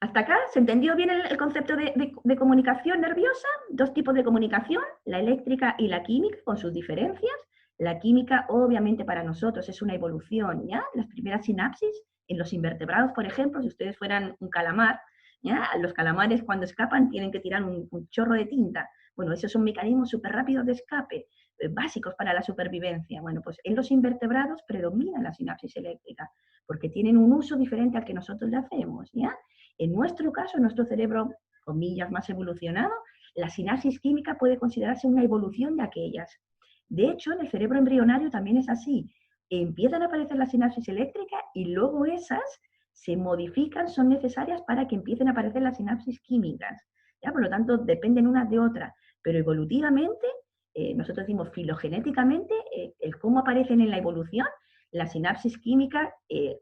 Speaker 1: ¿Hasta acá se entendió bien el concepto de comunicación nerviosa? Dos tipos de comunicación, la eléctrica y la química, con sus diferencias. La química, obviamente, para nosotros es una evolución, ¿ya? Las primeras sinapsis en los invertebrados, por ejemplo, si ustedes fueran un calamar, ¿ya? Los calamares cuando escapan tienen que tirar un chorro de tinta. Bueno, esos son mecanismos súper rápidos de escape, básicos para la supervivencia. Bueno, pues en los invertebrados predomina la sinapsis eléctrica, porque tienen un uso diferente al que nosotros le hacemos, ¿ya? En nuestro caso, en nuestro cerebro, comillas, más evolucionado, la sinapsis química puede considerarse una evolución de aquellas. De hecho, en el cerebro embrionario también es así. Empiezan a aparecer las sinapsis eléctricas y luego esas se modifican, son necesarias para que empiecen a aparecer las sinapsis químicas. ¿Ya? Por lo tanto, dependen unas de otras. Pero evolutivamente, nosotros decimos filogenéticamente, el cómo aparecen en la evolución, la sinapsis química,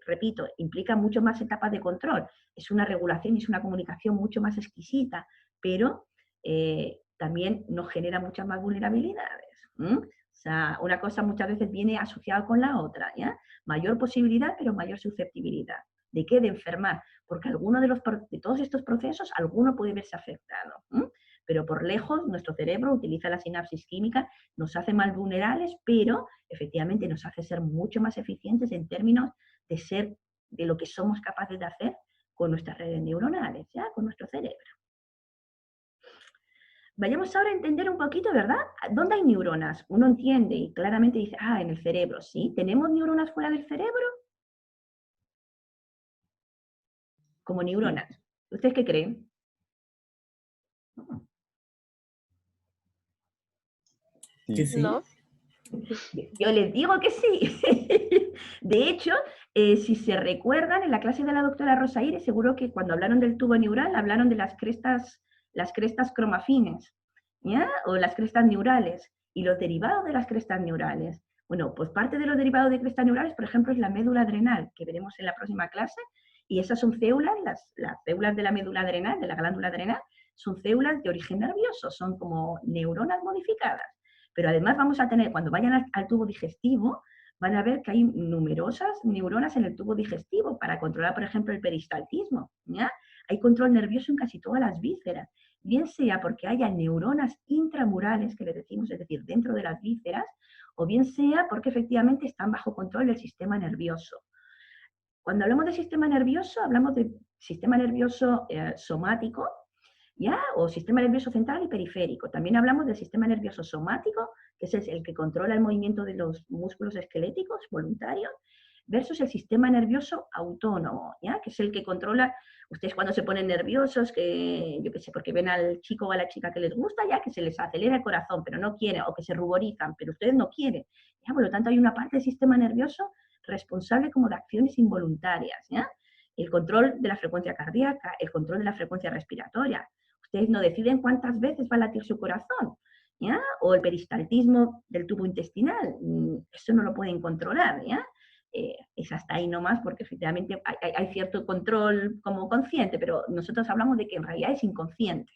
Speaker 1: repito, implica mucho más etapas de control. Es una regulación y es una comunicación mucho más exquisita, pero también nos genera muchas más vulnerabilidades. O sea, una cosa muchas veces viene asociada con la otra, ¿ya? Mayor posibilidad, pero mayor susceptibilidad. ¿De qué? De enfermar, porque alguno de todos estos procesos, alguno puede verse afectado. Pero por lejos nuestro cerebro utiliza la sinapsis química, nos hace más vulnerables, pero efectivamente nos hace ser mucho más eficientes en términos de ser, de lo que somos capaces de hacer con nuestras redes neuronales, ¿ya? Con nuestro cerebro. Vayamos ahora a entender un poquito, ¿verdad? ¿Dónde hay neuronas? Uno entiende y claramente dice, en el cerebro, ¿sí? ¿Tenemos neuronas fuera del cerebro? Como neuronas. ¿Ustedes qué creen?
Speaker 2: Que sí.
Speaker 4: No.
Speaker 1: Yo les digo que sí. De hecho, si se recuerdan, en la clase de la doctora Rosaire, seguro que cuando hablaron del tubo neural, hablaron de las crestas cromafines, ¿ya? O las crestas neurales, y los derivados de las crestas neurales. Bueno, pues parte de los derivados de crestas neurales, por ejemplo, es la médula adrenal, que veremos en la próxima clase, y esas son células, las células de la médula adrenal, de la glándula adrenal, son células de origen nervioso, son como neuronas modificadas. Pero además vamos a tener, cuando vayan al tubo digestivo, van a ver que hay numerosas neuronas en el tubo digestivo para controlar, por ejemplo, el peristaltismo, ¿ya? Hay control nervioso en casi todas las vísceras, bien sea porque haya neuronas intramurales, que le decimos, es decir, dentro de las vísceras, o bien sea porque efectivamente están bajo control del sistema nervioso. Cuando hablamos de sistema nervioso, hablamos de sistema nervioso somático, ¿ya? O sistema nervioso central y periférico. También hablamos del sistema nervioso somático, que es el que controla el movimiento de los músculos esqueléticos voluntarios, versus el sistema nervioso autónomo, ¿ya? Que es el que controla, ustedes cuando se ponen nerviosos, que yo qué sé, porque ven al chico o a la chica que les gusta, ya que se les acelera el corazón, pero no quieren, o que se ruborizan, pero ustedes no quieren. ¿Ya? Por lo tanto, hay una parte del sistema nervioso responsable como de acciones involuntarias, ¿ya? El control de la frecuencia cardíaca, el control de la frecuencia respiratoria. Ustedes no deciden cuántas veces va a latir su corazón, ¿ya? O el peristaltismo del tubo intestinal, eso no lo pueden controlar, ¿ya? Es hasta ahí nomás, porque efectivamente hay cierto control como consciente, pero nosotros hablamos de que en realidad es inconsciente.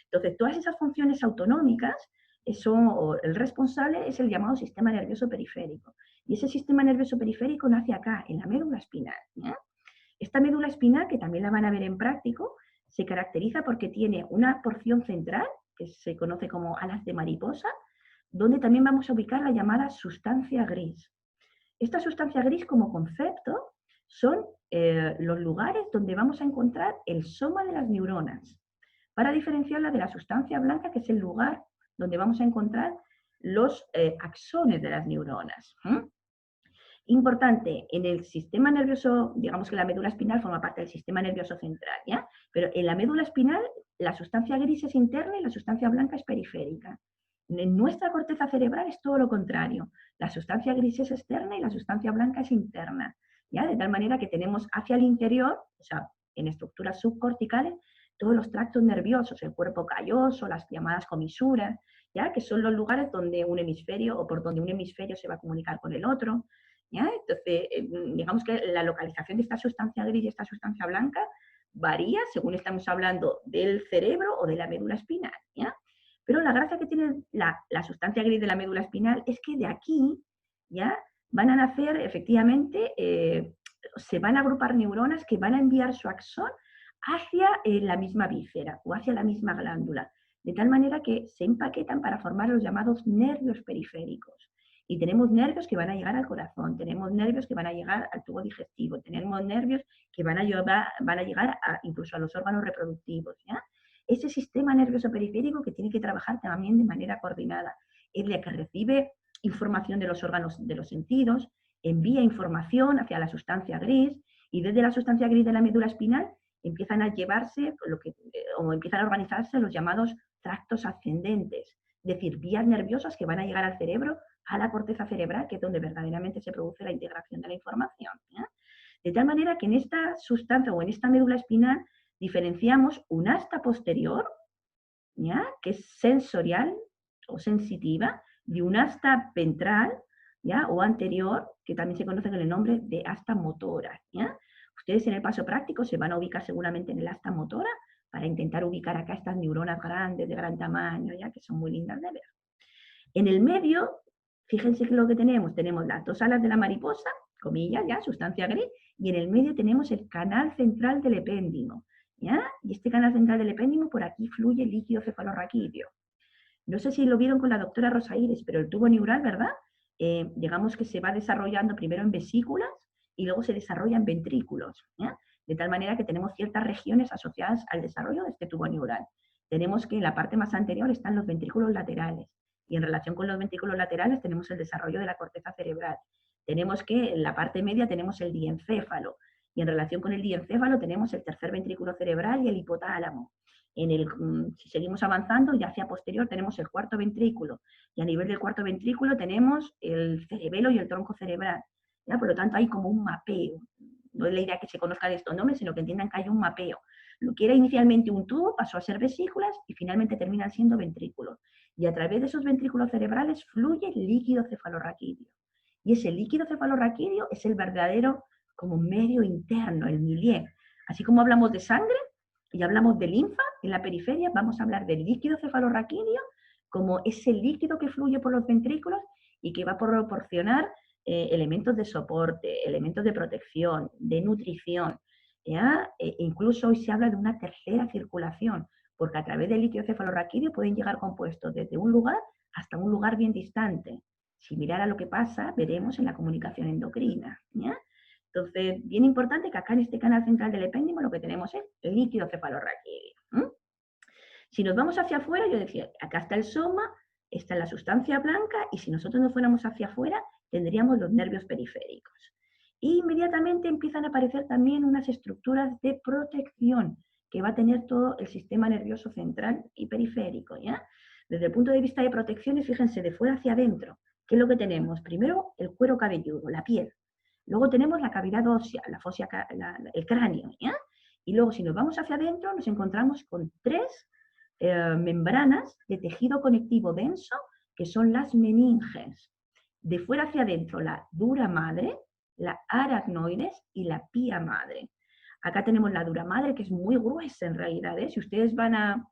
Speaker 1: Entonces, todas esas funciones autonómicas, el responsable es el llamado sistema nervioso periférico. Y ese sistema nervioso periférico nace acá, en la médula espinal, ¿ya? Esta médula espinal, que también la van a ver en práctico, se caracteriza porque tiene una porción central, que se conoce como alas de mariposa, donde también vamos a ubicar la llamada sustancia gris. Esta sustancia gris como concepto son los lugares donde vamos a encontrar el soma de las neuronas, para diferenciarla de la sustancia blanca, que es el lugar donde vamos a encontrar los axones de las neuronas. Importante, en el sistema nervioso, digamos que la médula espinal forma parte del sistema nervioso central, ¿ya? Pero en la médula espinal la sustancia gris es interna y la sustancia blanca es periférica. En nuestra corteza cerebral es todo lo contrario. La sustancia gris es externa y la sustancia blanca es interna, ¿ya? De tal manera que tenemos hacia el interior, o sea, en estructuras subcorticales, todos los tractos nerviosos, el cuerpo calloso, las llamadas comisuras, ¿ya? Que son los lugares donde un hemisferio o por donde un hemisferio se va a comunicar con el otro, ¿ya? Entonces, digamos que la localización de esta sustancia gris y esta sustancia blanca varía según estamos hablando del cerebro o de la médula espinal, ¿ya? Pero la gracia que tiene la sustancia gris de la médula espinal es que de aquí, ¿ya?, van a nacer efectivamente, se van a agrupar neuronas que van a enviar su axón hacia la misma víscera o hacia la misma glándula, de tal manera que se empaquetan para formar los llamados nervios periféricos. Y tenemos nervios que van a llegar al corazón, tenemos nervios que van a llegar al tubo digestivo, tenemos nervios que van a llegar incluso a los órganos reproductivos, ¿ya? Ese sistema nervioso periférico que tiene que trabajar también de manera coordinada, es la que recibe información de los órganos de los sentidos, envía información hacia la sustancia gris, y desde la sustancia gris de la médula espinal empiezan a llevarse, o empiezan a organizarse los llamados tractos ascendentes, es decir, vías nerviosas que van a llegar al cerebro, a la corteza cerebral, que es donde verdaderamente se produce la integración de la información, ¿ya? De tal manera que en esta sustancia o en esta médula espinal diferenciamos un asta posterior, ¿ya?, que es sensorial o sensitiva, de un asta ventral, ¿ya?, o anterior, que también se conoce con el nombre de asta motora, ¿ya? Ustedes en el paso práctico se van a ubicar seguramente en el asta motora para intentar ubicar acá estas neuronas grandes, de gran tamaño, ¿ya?, que son muy lindas de ver. En el medio, fíjense que lo que tenemos las dos alas de la mariposa, comillas, ¿ya?, sustancia gris, y en el medio tenemos el canal central del epéndimo, ¿ya? Y este canal central del epéndimo, por aquí fluye el líquido cefalorraquídeo. No sé si lo vieron con la doctora Rosa Iris, pero el tubo neural, ¿verdad? Digamos que se va desarrollando primero en vesículas y luego se desarrolla en ventrículos, ¿ya? De tal manera que tenemos ciertas regiones asociadas al desarrollo de este tubo neural. Tenemos que en la parte más anterior están los ventrículos laterales, y en relación con los ventrículos laterales tenemos el desarrollo de la corteza cerebral. Tenemos que en la parte media tenemos el diencéfalo, y en relación con el diencéfalo tenemos el tercer ventrículo cerebral y el hipotálamo. Si seguimos avanzando, ya hacia posterior tenemos el cuarto ventrículo, y a nivel del cuarto ventrículo tenemos el cerebelo y el tronco cerebral, ¿ya? Por lo tanto hay como un mapeo. No es la idea que se conozcan estos nombres, sino que entiendan que hay un mapeo. Lo que era inicialmente un tubo pasó a ser vesículas y finalmente terminan siendo ventrículos. Y a través de esos ventrículos cerebrales fluye el líquido cefalorraquídeo. Y ese líquido cefalorraquídeo es el verdadero como medio interno, el milieu. Así como hablamos de sangre y hablamos de linfa en la periferia, vamos a hablar del líquido cefalorraquídeo como ese líquido que fluye por los ventrículos y que va a proporcionar elementos de soporte, elementos de protección, de nutrición, ¿ya? Incluso hoy se habla de una tercera circulación, porque a través del líquido cefalorraquídeo pueden llegar compuestos desde un lugar hasta un lugar bien distante. Si mirara lo que pasa, veremos en la comunicación endocrina, ¿ya? Entonces, bien importante que acá en este canal central del epéndimo lo que tenemos es el líquido cefalorraquídeo. Si nos vamos hacia afuera, yo decía, acá está el soma, está la sustancia blanca, y si nosotros nos fuéramos hacia afuera, tendríamos los nervios periféricos. Y inmediatamente empiezan a aparecer también unas estructuras de protección que va a tener todo el sistema nervioso central y periférico, ¿ya? Desde el punto de vista de protecciones, fíjense, de fuera hacia adentro, ¿qué es lo que tenemos? Primero, el cuero cabelludo, la piel. Luego tenemos la cavidad ósea, el cráneo, ¿ya? Y luego, si nos vamos hacia adentro, nos encontramos con tres membranas de tejido conectivo denso, que son las meninges. De fuera hacia adentro, la dura madre, la aracnoides y la pía madre. Acá tenemos la dura madre, que es muy gruesa en realidad, ¿eh? Si ustedes van a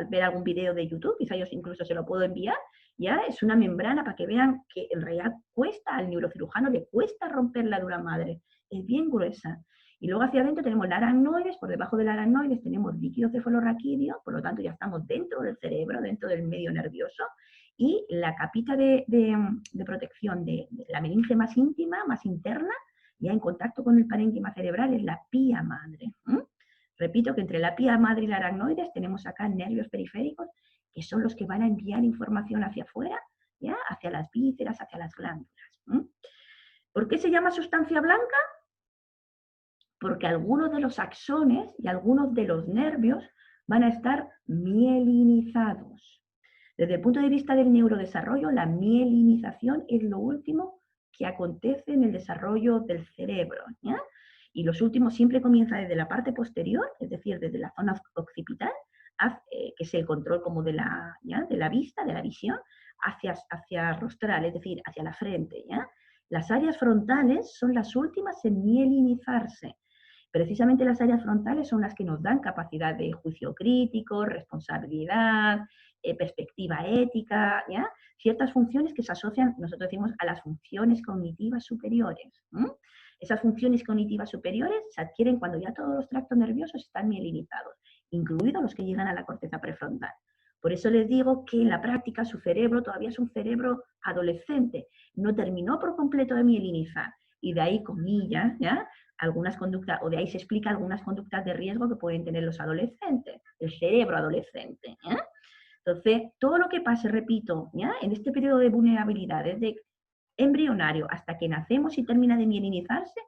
Speaker 1: ver algún video de YouTube, quizá yo incluso se lo puedo enviar, ya es una membrana para que vean que en realidad cuesta, al neurocirujano le cuesta romper la dura madre, es bien gruesa. Y luego hacia adentro tenemos la aracnoides, por debajo de la aracnoides tenemos líquido cefalorraquídeo, por lo tanto ya estamos dentro del cerebro, dentro del medio nervioso, y la capita de protección de la meninge más íntima, más interna, ya en contacto con el parénquima cerebral, es la pía madre. Repito que entre la pía madre y la aracnoides tenemos acá nervios periféricos, que son los que van a enviar información hacia afuera, ¿ya? Hacia las vísceras, hacia las glándulas. ¿Por qué se llama sustancia blanca? Porque algunos de los axones y algunos de los nervios van a estar mielinizados. Desde el punto de vista del neurodesarrollo, la mielinización es lo último que acontece en el desarrollo del cerebro, ¿ya? Y los últimos siempre comienza desde la parte posterior, es decir, desde la zona occipital, que es el control como de la vista, de la visión, hacia rostral, es decir, hacia la frente, ¿ya? Las áreas frontales son las últimas en mielinizarse. Precisamente las áreas frontales son las que nos dan capacidad de juicio crítico, responsabilidad, perspectiva ética, ¿ya? Ciertas funciones que se asocian, nosotros decimos, a las funciones cognitivas superiores. Esas funciones cognitivas superiores se adquieren cuando ya todos los tractos nerviosos están mielinizados, incluidos los que llegan a la corteza prefrontal. Por eso les digo que en la práctica su cerebro todavía es un cerebro adolescente, no terminó por completo de mielinizar, y de ahí, comillas, ¿ya? Algunas conductas, o de ahí se explica algunas conductas de riesgo que pueden tener los adolescentes, el cerebro adolescente. Entonces, todo lo que pase, repito, ¿ya? En este periodo de vulnerabilidad, desde embrionario hasta que nacemos y termina de mielinizarse,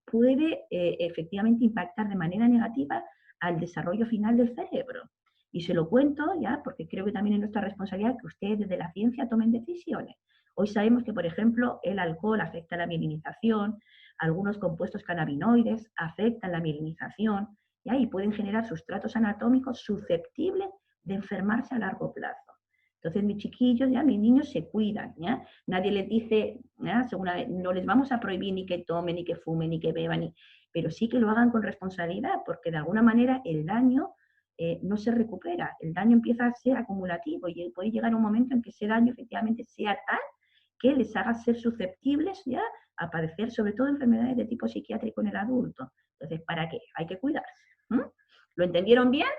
Speaker 1: puede efectivamente impactar de manera negativa al desarrollo final del cerebro. Y se lo cuento ya porque creo que también es nuestra responsabilidad que ustedes desde la ciencia tomen decisiones. Hoy sabemos que, por ejemplo, el alcohol afecta la mielinización, algunos compuestos cannabinoides afectan la mielinización, ¿ya? Y pueden generar sustratos anatómicos susceptibles de enfermarse a largo plazo. Entonces mis chiquillos, ya, mis niños se cuidan, ¿ya? Nadie les dice, ¿ya? No les vamos a prohibir ni que tomen, ni que fumen, ni que beban, pero sí que lo hagan con responsabilidad, porque de alguna manera el daño no se recupera, el daño empieza a ser acumulativo y puede llegar un momento en que ese daño efectivamente sea tal que les haga ser susceptibles, ¿ya? A padecer sobre todo enfermedades de tipo psiquiátrico en el adulto. Entonces, ¿para qué? Hay que cuidarse. ¿Lo entendieron bien?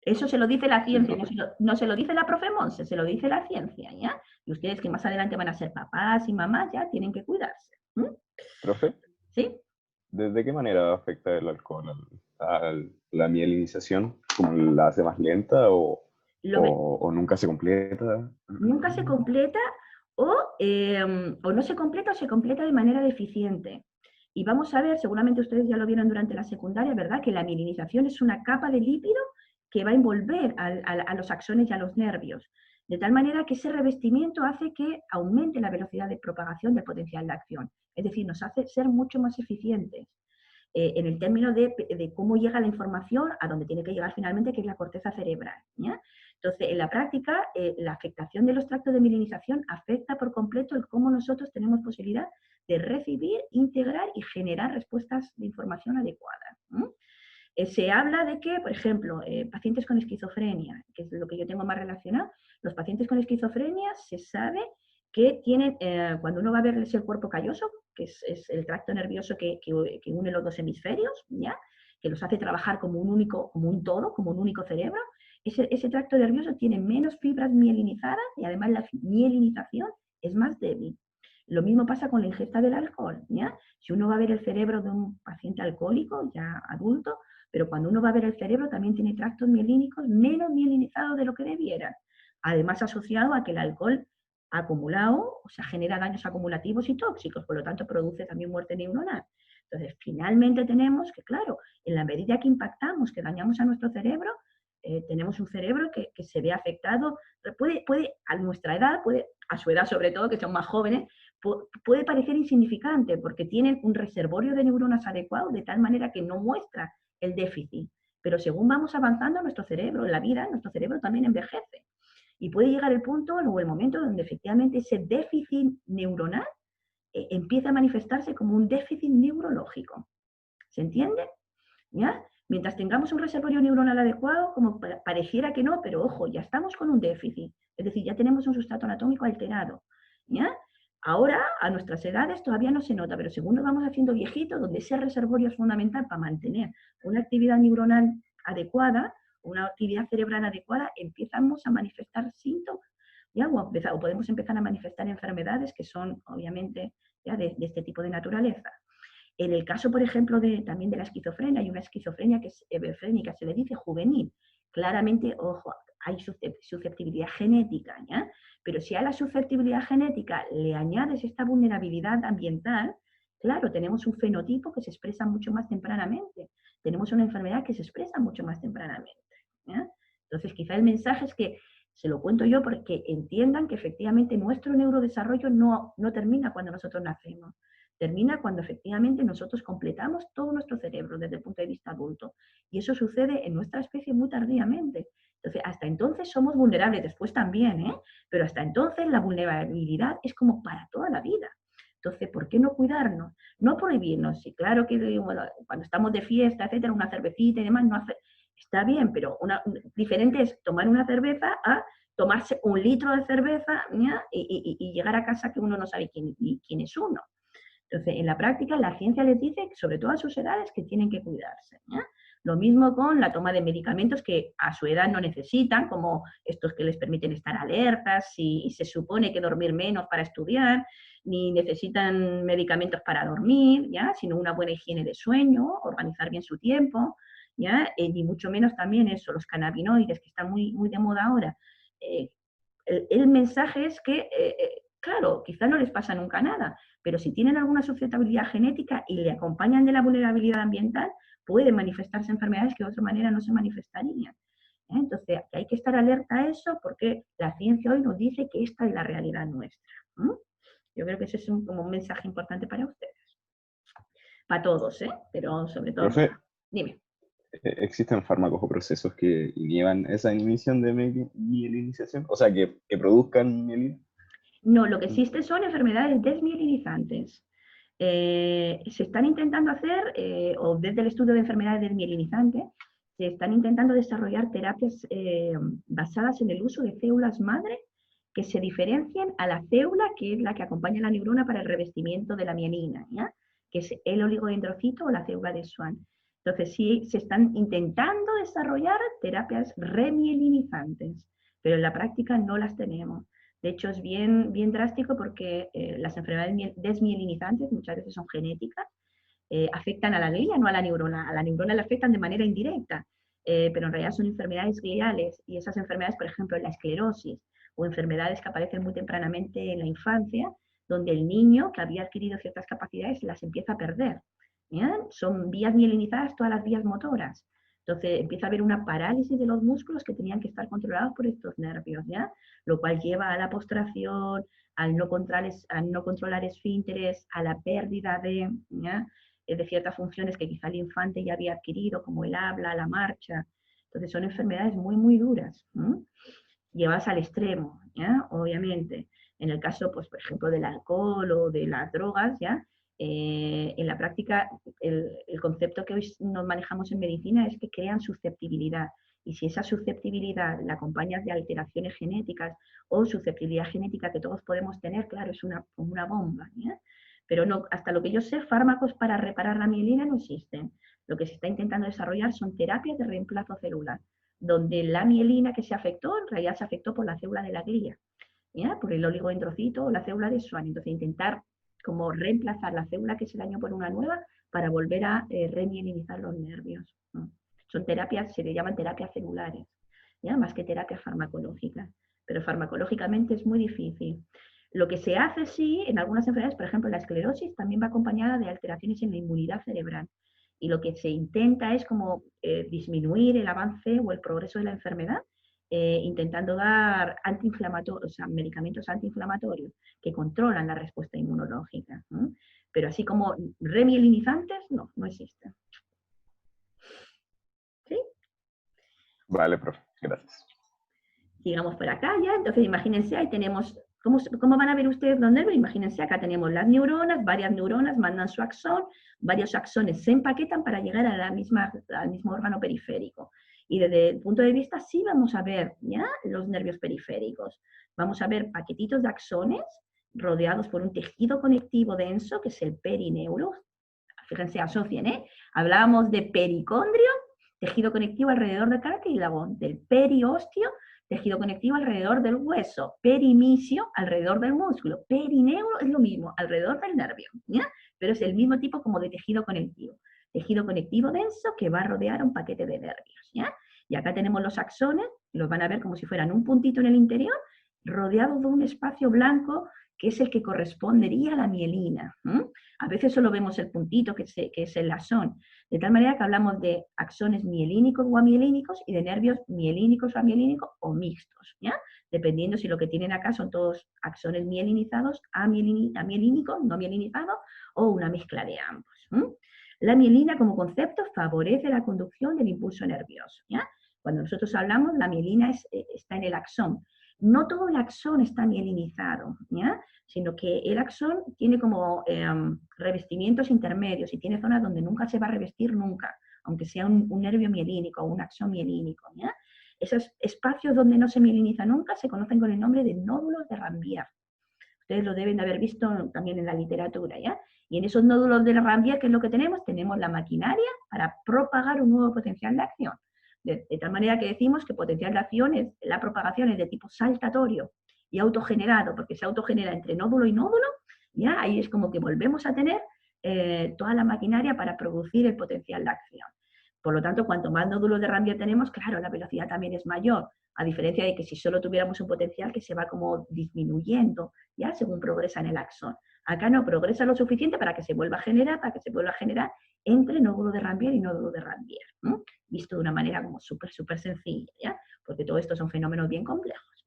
Speaker 1: Eso se lo dice la ciencia, no se lo dice la profe Monse, se lo dice la ciencia, ¿ya? Y ustedes que más adelante van a ser papás y mamás, ya tienen que cuidarse.
Speaker 3: Profe,
Speaker 1: ¿Sí?
Speaker 3: ¿de qué manera afecta el alcohol a la mielinización? ¿Cómo la hace más lenta o nunca se completa?
Speaker 1: Nunca se completa o no se completa o se completa de manera deficiente. Y vamos a ver, seguramente ustedes ya lo vieron durante la secundaria, ¿verdad? Que la mielinización es una capa de lípido que va a envolver a los axones y a los nervios. De tal manera que ese revestimiento hace que aumente la velocidad de propagación del potencial de acción. Es decir, nos hace ser mucho más eficientes en el término de cómo llega la información a donde tiene que llegar finalmente, que es la corteza cerebral, ¿ya? Entonces, en la práctica, la afectación de los tractos de mielinización afecta por completo el cómo nosotros tenemos posibilidad de recibir, integrar y generar respuestas de información adecuadas. Se habla de que, por ejemplo, pacientes con esquizofrenia, que es lo que yo tengo más relacionado, los pacientes con esquizofrenia se sabe que tienen, cuando uno va a verles el cuerpo calloso, que es el tracto nervioso que une los dos hemisferios, ¿ya? Que los hace trabajar como un único, como un todo, como un único cerebro, ese tracto nervioso tiene menos fibras mielinizadas y además la mielinización es más débil. Lo mismo pasa con la ingesta del alcohol, ¿ya? Si uno va a ver el cerebro de un paciente alcohólico, ya adulto, pero cuando uno va a ver el cerebro también tiene tractos mielínicos menos mielinizados de lo que debieran. Además asociado a que el alcohol acumulado, o sea, genera daños acumulativos y tóxicos, por lo tanto produce también muerte neuronal. Entonces, finalmente tenemos que, claro, en la medida que impactamos, que dañamos a nuestro cerebro, tenemos un cerebro que se ve afectado, puede a nuestra edad, a su edad sobre todo, que son más jóvenes, puede parecer insignificante porque tienen un reservorio de neuronas adecuado de tal manera que no muestra el déficit. Pero según vamos avanzando nuestro cerebro, en la vida, nuestro cerebro también envejece. Y puede llegar el punto o el momento donde efectivamente ese déficit neuronal empieza a manifestarse como un déficit neurológico. ¿Se entiende? ¿Ya? Mientras tengamos un reservorio neuronal adecuado, como pareciera que no, pero ojo, ya estamos con un déficit. Es decir, ya tenemos un sustrato anatómico alterado. ¿Ya? Ahora, a nuestras edades todavía no se nota, pero según nos vamos haciendo viejitos, donde ese reservorio es fundamental para mantener una actividad neuronal adecuada, una actividad cerebral adecuada, empezamos a manifestar síntomas, ¿ya? O podemos empezar a manifestar enfermedades que son, obviamente, ya de este tipo de naturaleza. En el caso, por ejemplo, también de la esquizofrenia, hay una esquizofrenia que es hebefrénica, se le dice juvenil. Claramente, ojo, hay susceptibilidad genética, ¿ya? Pero si a la susceptibilidad genética le añades esta vulnerabilidad ambiental, claro, tenemos un fenotipo que se expresa mucho más tempranamente. Tenemos una enfermedad que se expresa mucho más tempranamente, ¿ya? Entonces, quizá el mensaje es que se lo cuento yo porque entiendan que efectivamente nuestro neurodesarrollo no termina cuando nosotros nacemos. Termina cuando efectivamente nosotros completamos todo nuestro cerebro desde el punto de vista adulto. Y eso sucede en nuestra especie muy tardíamente. Entonces, hasta entonces somos vulnerables, después también, ¿eh? Pero hasta entonces la vulnerabilidad es como para toda la vida. Entonces, ¿por qué no cuidarnos? No prohibirnos. Sí, claro que bueno, cuando estamos de fiesta, etcétera, una cervecita y demás, no hace, está bien, pero diferente es tomar una cerveza a tomarse 1 litro de cerveza, ¿ya? Y llegar a casa que uno no sabe quién es uno. Entonces, en la práctica, la ciencia les dice, sobre todo a sus edades, que tienen que cuidarse, ¿ya? Lo mismo con la toma de medicamentos que a su edad no necesitan, como estos que les permiten estar alertas, y se supone que dormir menos para estudiar, ni necesitan medicamentos para dormir, ¿ya? Sino una buena higiene de sueño, organizar bien su tiempo, ¿ya? Ni mucho menos también eso, los cannabinoides, que están muy, muy de moda ahora. El mensaje es que, claro, quizás no les pasa nunca nada, pero si tienen alguna susceptibilidad genética y le acompañan de la vulnerabilidad ambiental, pueden manifestarse enfermedades que de otra manera no se manifestarían. Entonces, hay que estar alerta a eso porque la ciencia hoy nos dice que esta es la realidad nuestra. Yo creo que ese es como un mensaje importante para ustedes. Para todos, pero sobre todo...
Speaker 3: Profe,
Speaker 1: Dime.
Speaker 3: ¿existen fármacos o procesos que inhiban esa inhibición de mielinización? O sea, que produzcan mielina.
Speaker 1: No, lo que existe son enfermedades desmielinizantes. Se están intentando hacer, o desde el estudio de enfermedades desmielinizantes, se están intentando desarrollar terapias basadas en el uso de células madre que se diferencien a la célula que es la que acompaña a la neurona para el revestimiento de la mielina, ¿ya? Que es el oligodendrocito o la célula de Schwann. Entonces sí, se están intentando desarrollar terapias remielinizantes, pero en la práctica no las tenemos. De hecho, es bien, bien drástico porque las enfermedades desmielinizantes muchas veces son genéticas, afectan a la glía, no a la neurona. A la neurona le afectan de manera indirecta, pero en realidad son enfermedades gliales, y esas enfermedades, por ejemplo, la esclerosis, o enfermedades que aparecen muy tempranamente en la infancia, donde el niño que había adquirido ciertas capacidades las empieza a perder. ¿Ya? Son vías mielinizadas todas las vías motoras. Entonces empieza a haber una parálisis de los músculos que tenían que estar controlados por estos nervios, ¿ya? Lo cual lleva a la postración, al no controlar esfínteres, a la pérdida de ciertas funciones que quizá el infante ya había adquirido, como el habla, la marcha. Entonces son enfermedades muy, muy duras, llevadas al extremo, ¿ya? Obviamente. En el caso, pues, por ejemplo, del alcohol o de las drogas, ¿ya? En la práctica, el concepto que hoy nos manejamos en medicina es que crean susceptibilidad. Y si esa susceptibilidad la acompañas de alteraciones genéticas o susceptibilidad genética que todos podemos tener, claro, es una bomba, ¿ya? Pero no, hasta lo que yo sé, fármacos para reparar la mielina no existen. Lo que se está intentando desarrollar son terapias de reemplazo celular, donde la mielina que se afectó, en realidad se afectó por la célula de la glía, ¿ya? Por el oligodendrocito o la célula de Schwann. Entonces, intentar como reemplazar la célula que se dañó por una nueva para volver a remielinizar los nervios. Son terapias, se le llaman terapias celulares, ¿ya? Más que terapias farmacológicas. Pero farmacológicamente es muy difícil. Lo que se hace, sí, en algunas enfermedades, por ejemplo, la esclerosis, también va acompañada de alteraciones en la inmunidad cerebral. Y lo que se intenta es como disminuir el avance o el progreso de la enfermedad, intentando dar antiinflamatorios, o sea, medicamentos antiinflamatorios que controlan la respuesta inmunológica. Pero así como remielinizantes, no existen. ¿Sí?
Speaker 3: Vale, profe, gracias.
Speaker 1: Sigamos por acá ya, entonces imagínense, ahí tenemos, ¿cómo van a ver ustedes los nervios? Imagínense, acá tenemos las neuronas, varias neuronas mandan su axón, varios axones se empaquetan para llegar a al mismo órgano periférico. Y desde el punto de vista, sí vamos a ver ¿ya? Los nervios periféricos. Vamos a ver paquetitos de axones rodeados por un tejido conectivo denso, que es el perineuro. Fíjense, asocien, hablábamos de pericondrio, tejido conectivo alrededor del cartílago, del periostio, tejido conectivo alrededor del hueso, perimicio alrededor del músculo, perineuro es lo mismo, alrededor del nervio, ¿ya? Pero es el mismo tipo como de tejido conectivo denso que va a rodear un paquete de nervios, ¿ya? Y acá tenemos los axones, los van a ver como si fueran un puntito en el interior, rodeado de un espacio blanco que es el que correspondería a la mielina. A veces solo vemos el puntito que es el axón, de tal manera que hablamos de axones mielínicos o amielínicos y de nervios mielínicos o amielínicos o mixtos, ¿ya? Dependiendo si lo que tienen acá son todos axones mielinizados, amielínicos, no mielinizados, o una mezcla de ambos. La mielina como concepto favorece la conducción del impulso nervioso, ¿ya? Cuando nosotros hablamos, la mielina está en el axón. no todo el axón está mielinizado, ¿ya? Sino que el axón tiene como revestimientos intermedios y tiene zonas donde nunca se va a revestir nunca, aunque sea un nervio mielínico o un axón mielínico, ¿ya? Esos espacios donde no se mieliniza nunca se conocen con el nombre de nódulos de Ranvier. Ustedes lo deben de haber visto también en la literatura, ¿ya? Y en esos nódulos de Ranvier, ¿qué es lo que tenemos? Tenemos la maquinaria para propagar un nuevo potencial de acción. De tal manera que decimos que potencial de acción es, la propagación es de tipo saltatorio y autogenerado, porque se autogenera entre nódulo y nódulo, ¿ya? Ahí es como que volvemos a tener toda la maquinaria para producir el potencial de acción. Por lo tanto, cuanto más nódulos de Ranvier tenemos, claro, la velocidad también es mayor, a diferencia de que si solo tuviéramos un potencial que se va como disminuyendo, ¿ya? Según progresa en el axón. Acá no, progresa lo suficiente para que se vuelva a generar, entre nódulo de Ranvier y nódulo de Ranvier, ¿no? Visto de una manera como súper sencilla, ¿ya? Porque todo esto son fenómenos bien complejos.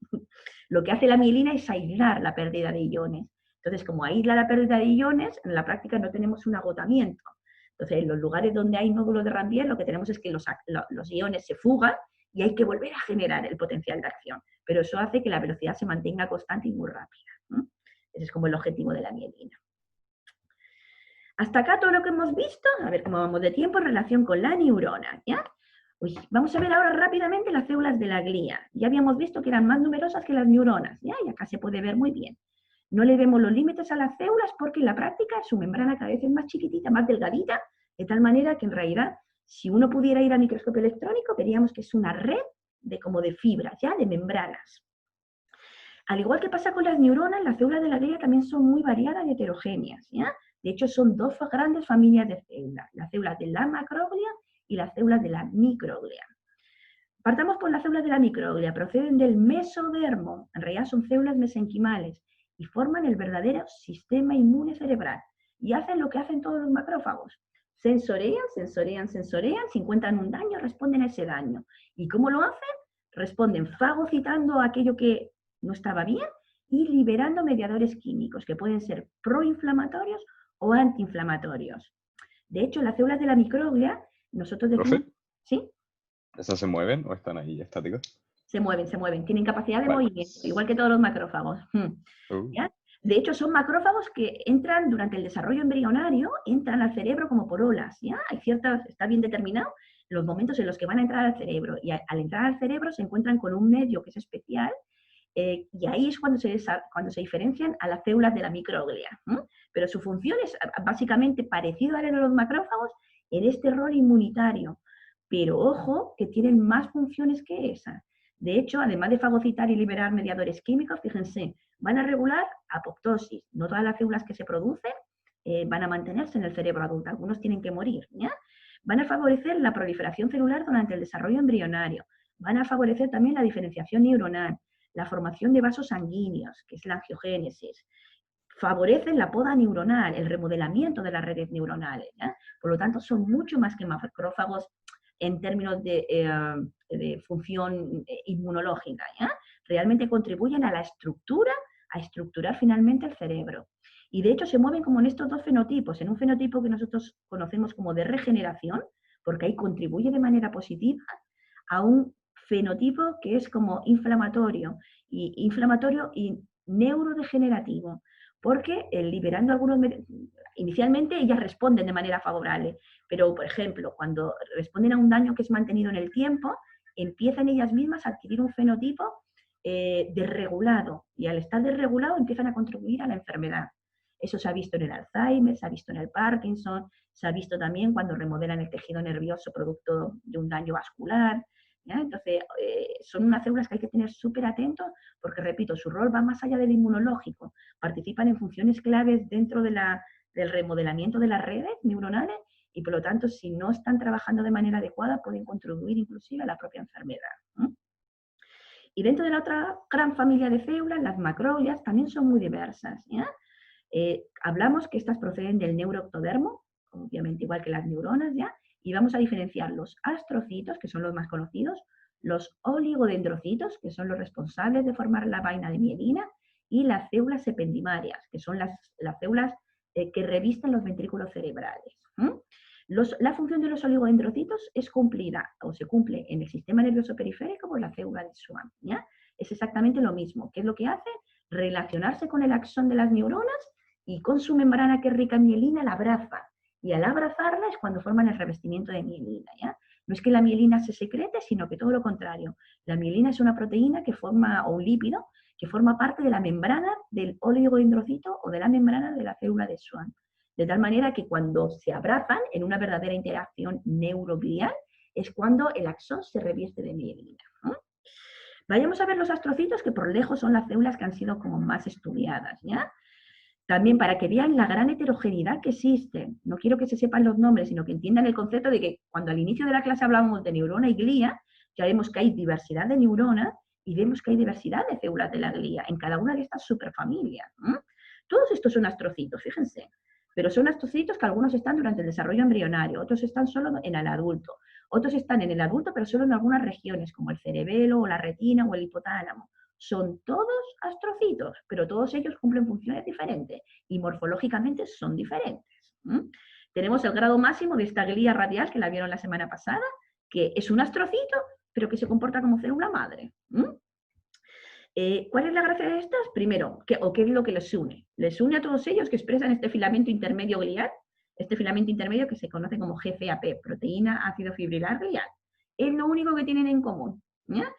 Speaker 1: Lo que hace la mielina es aislar la pérdida de iones. Entonces, como aísla la pérdida de iones, en la práctica no tenemos un agotamiento. Entonces, en los lugares donde hay nódulos de Ranvier, lo que tenemos es que los iones se fugan y hay que volver a generar el potencial de acción. Pero eso hace que la velocidad se mantenga constante y muy rápida, ¿no? Ese es como el objetivo de la mielina. Hasta acá todo lo que hemos visto, a ver cómo vamos de tiempo en relación con la neurona, ¿ya? Vamos a ver ahora rápidamente las células de la glía. Ya habíamos visto que eran más numerosas que las neuronas, ¿ya? Y acá se puede ver muy bien. No le vemos los límites a las células porque en la práctica su membrana cada vez es más chiquitita, más delgadita, de tal manera que en realidad, si uno pudiera ir a microscopio electrónico, veríamos que es una red como de fibras, ¿ya? De membranas. Al igual que pasa con las neuronas, las células de la glía también son muy variadas y heterogéneas, ¿ya? De hecho, son dos grandes familias de células, las células de la macroglia y las células de la microglia. Partamos por las células de la microglia, proceden del mesodermo, en realidad son células mesenquimales y forman el verdadero sistema inmune cerebral y hacen lo que hacen todos los macrófagos. Sensorean, si encuentran un daño, responden a ese daño. ¿Y cómo lo hacen? Responden fagocitando aquello que no estaba bien y liberando mediadores químicos que pueden ser proinflamatorios o antiinflamatorios. De hecho, las células de la microglia, nosotros decimos...
Speaker 3: ¿Profe?
Speaker 1: ¿Sí?
Speaker 3: ¿Esas se mueven o están ahí estáticas?
Speaker 1: Se mueven, tienen capacidad de
Speaker 3: Vale.
Speaker 1: movimiento, igual que todos los macrófagos. ¿Ya? De hecho, son macrófagos que entran durante el desarrollo embrionario, entran al cerebro como por olas, ¿ya? Hay ciertas, está bien determinado los momentos en los que van a entrar al cerebro, y al entrar al cerebro se encuentran con un medio que es especial, y ahí es cuando se diferencian a las células de la microglia. Pero su función es básicamente parecido a la de los macrófagos en este rol inmunitario. Pero ojo, que tienen más funciones que esa. De hecho, además de fagocitar y liberar mediadores químicos, fíjense, van a regular apoptosis. No todas las células que se producen van a mantenerse en el cerebro adulto, algunos tienen que morir, ¿ya? Van a favorecer la proliferación celular durante el desarrollo embrionario. Van a favorecer también la diferenciación neuronal, la formación de vasos sanguíneos, que es la angiogénesis. Favorecen la poda neuronal, el remodelamiento de las redes neuronales, ¿ya? Por lo tanto, son mucho más que macrófagos en términos de función inmunológica, ¿ya? Realmente contribuyen a la estructura, a estructurar finalmente el cerebro. Y de hecho se mueven como en estos dos fenotipos, en un fenotipo que nosotros conocemos como de regeneración, porque ahí contribuye de manera positiva, a un fenotipo que es como inflamatorio y neurodegenerativo, porque liberando algunos... Inicialmente ellas responden de manera favorable, pero, por ejemplo, cuando responden a un daño que es mantenido en el tiempo, empiezan ellas mismas a adquirir un fenotipo desregulado, y al estar desregulado empiezan a contribuir a la enfermedad. Eso se ha visto en el Alzheimer, se ha visto en el Parkinson, se ha visto también cuando remodelan el tejido nervioso producto de un daño vascular, ¿ya? Entonces, son unas células que hay que tener súper atentos porque, repito, su rol va más allá del inmunológico. Participan en funciones claves dentro del remodelamiento de las redes neuronales y, por lo tanto, si no están trabajando de manera adecuada, pueden contribuir inclusive a la propia enfermedad. Y dentro de la otra gran familia de células, las macroglias también son muy diversas, ¿ya? Hablamos que estas proceden del neuroectodermo, obviamente igual que las neuronas, ¿ya? Y vamos a diferenciar los astrocitos, que son los más conocidos, los oligodendrocitos, que son los responsables de formar la vaina de mielina, y las células ependimarias, que son las células que revisten los ventrículos cerebrales. La función de los oligodendrocitos es cumplida, o se cumple en el sistema nervioso periférico por la célula de Schwann, ¿ya? es exactamente lo mismo. ¿Qué es lo que hace? Relacionarse con el axón de las neuronas y con su membrana que es rica en mielina la abraza. Y al abrazarla es cuando forman el revestimiento de mielina, ¿ya? No es que la mielina se secrete, sino que todo lo contrario. La mielina es una proteína que forma, o un lípido, que forma parte de la membrana del oligodendrocito o de la membrana de la célula de Schwann. De tal manera que cuando se abrazan en una verdadera interacción neuroglial, es cuando el axón se revieste de mielina, ¿no? Vayamos a ver los astrocitos, que por lejos son las células que han sido como más estudiadas, ¿ya? También para que vean la gran heterogeneidad que existe. No quiero que se sepan los nombres, sino que entiendan el concepto de que cuando al inicio de la clase hablábamos de neurona y glía, ya vemos que hay diversidad de neuronas y vemos que hay diversidad de células de la glía en cada una de estas superfamilias. Todos estos son astrocitos, fíjense. Pero son astrocitos que algunos están durante el desarrollo embrionario, otros están solo en el adulto, otros están en el adulto pero solo en algunas regiones, como el cerebelo o la retina o el hipotálamo. Son todos astrocitos, pero todos ellos cumplen funciones diferentes y morfológicamente son diferentes. Tenemos el grado máximo de esta glía radial, que la vieron la semana pasada, que es un astrocito, pero que se comporta como célula madre. ¿Cuál es la gracia de estas? Primero, ¿qué es lo que les une? Les une a todos ellos que expresan este filamento intermedio glial, este filamento intermedio que se conoce como GFAP, proteína ácido fibrilar glial. Es lo único que tienen en común, ¿ya?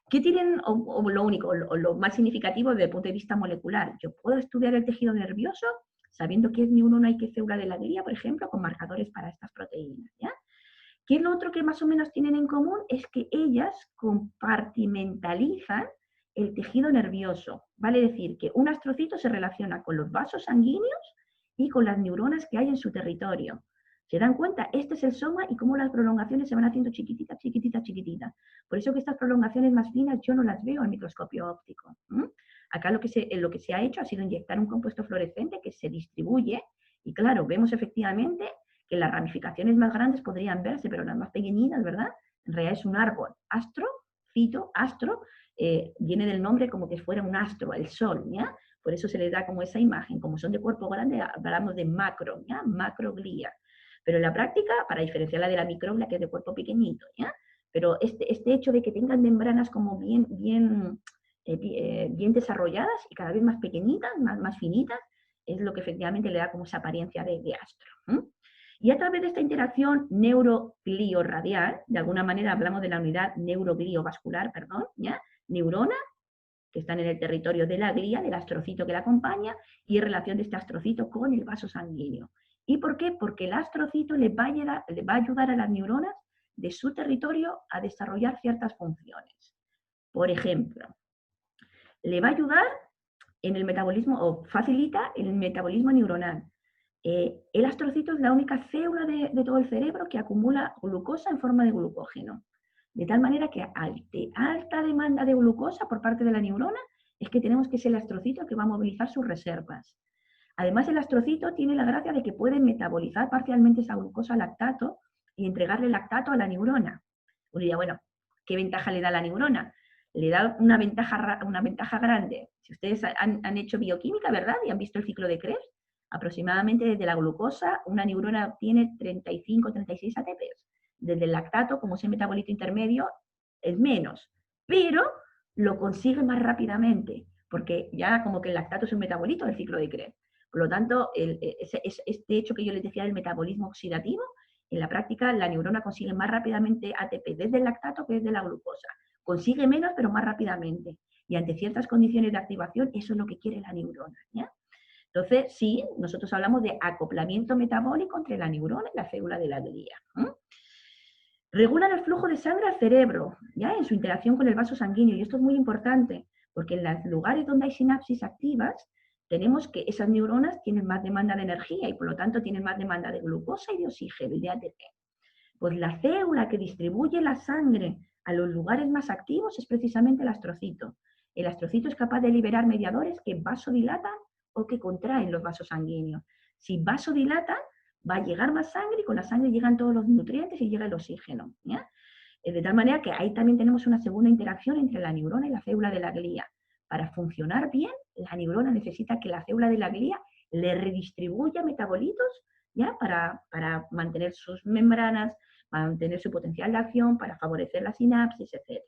Speaker 1: ¿Qué tienen, o lo único, o lo más significativo desde el punto de vista molecular? Yo puedo estudiar el tejido nervioso sabiendo qué es neurona y qué célula de la glía, por ejemplo, con marcadores para estas proteínas, ¿ya? ¿Qué es lo otro que más o menos tienen en común? Es que ellas compartimentalizan el tejido nervioso. Vale decir que un astrocito se relaciona con los vasos sanguíneos y con las neuronas que hay en su territorio. ¿Se dan cuenta? Este es el soma y cómo las prolongaciones se van haciendo chiquititas, chiquititas, chiquititas. Por eso que estas prolongaciones más finas yo no las veo en microscopio óptico. Acá lo que se ha hecho ha sido inyectar un compuesto fluorescente que se distribuye y claro, vemos efectivamente que las ramificaciones más grandes podrían verse, pero las más pequeñitas, ¿verdad? En realidad es un árbol. Astro, viene del nombre como que fuera un astro, el sol, ¿ya? Por eso se les da como esa imagen. Como son de cuerpo grande, hablamos de macro, ¿ya? Macroglía. Pero en la práctica, para diferenciarla de la microglia, que es de cuerpo pequeñito, ¿ya? Pero este hecho de que tengan membranas como bien desarrolladas y cada vez más pequeñitas, más finitas, es lo que efectivamente le da como esa apariencia de astro. Y a través de esta interacción neuroglio-radial, de alguna manera hablamos de la unidad neurogliovascular, perdón, ¿ya? Neurona, que están en el territorio de la glía, del astrocito que la acompaña, y en relación de este astrocito con el vaso sanguíneo. ¿Y por qué? Porque el astrocito le va a ayudar a las neuronas de su territorio a desarrollar ciertas funciones. Por ejemplo, le va a ayudar en el metabolismo, o facilita el metabolismo neuronal. El astrocito es la única célula de todo el cerebro que acumula glucosa en forma de glucógeno. De tal manera que ante alta demanda de glucosa por parte de la neurona, es que tenemos que ser el astrocito que va a movilizar sus reservas. Además, el astrocito tiene la gracia de que puede metabolizar parcialmente esa glucosa al lactato y entregarle lactato a la neurona. Uno diría, bueno, ¿qué ventaja le da a la neurona? Le da una ventaja grande. Si ustedes han hecho bioquímica, ¿verdad? Y han visto el ciclo de Krebs, aproximadamente desde la glucosa, una neurona obtiene 35-36 ATPs. Desde el lactato, como es el metabolito intermedio, es menos, pero lo consigue más rápidamente, porque ya como que el lactato es un metabolito del ciclo de Krebs. Por lo tanto, este hecho que yo les decía del metabolismo oxidativo, en la práctica la neurona consigue más rápidamente ATP desde el lactato que desde la glucosa. Consigue menos, pero más rápidamente. Y ante ciertas condiciones de activación, eso es lo que quiere la neurona, ¿ya? Entonces, sí, nosotros hablamos de acoplamiento metabólico entre la neurona y la célula de la glía. Regulan el flujo de sangre al cerebro, ¿ya? En su interacción con el vaso sanguíneo. Y esto es muy importante, porque en los lugares donde hay sinapsis activas, tenemos que esas neuronas tienen más demanda de energía y por lo tanto tienen más demanda de glucosa y de oxígeno y de ATP. Pues la célula que distribuye la sangre a los lugares más activos es precisamente el astrocito. El astrocito es capaz de liberar mediadores que vasodilatan o que contraen los vasos sanguíneos. Si vasodilata, va a llegar más sangre y con la sangre llegan todos los nutrientes y llega el oxígeno, ¿ya? De tal manera que ahí también tenemos una segunda interacción entre la neurona y la célula de la glía. Para funcionar bien, la neurona necesita que la célula de la glía le redistribuya metabolitos, ¿ya? Para mantener sus membranas, mantener su potencial de acción, para favorecer la sinapsis, etc.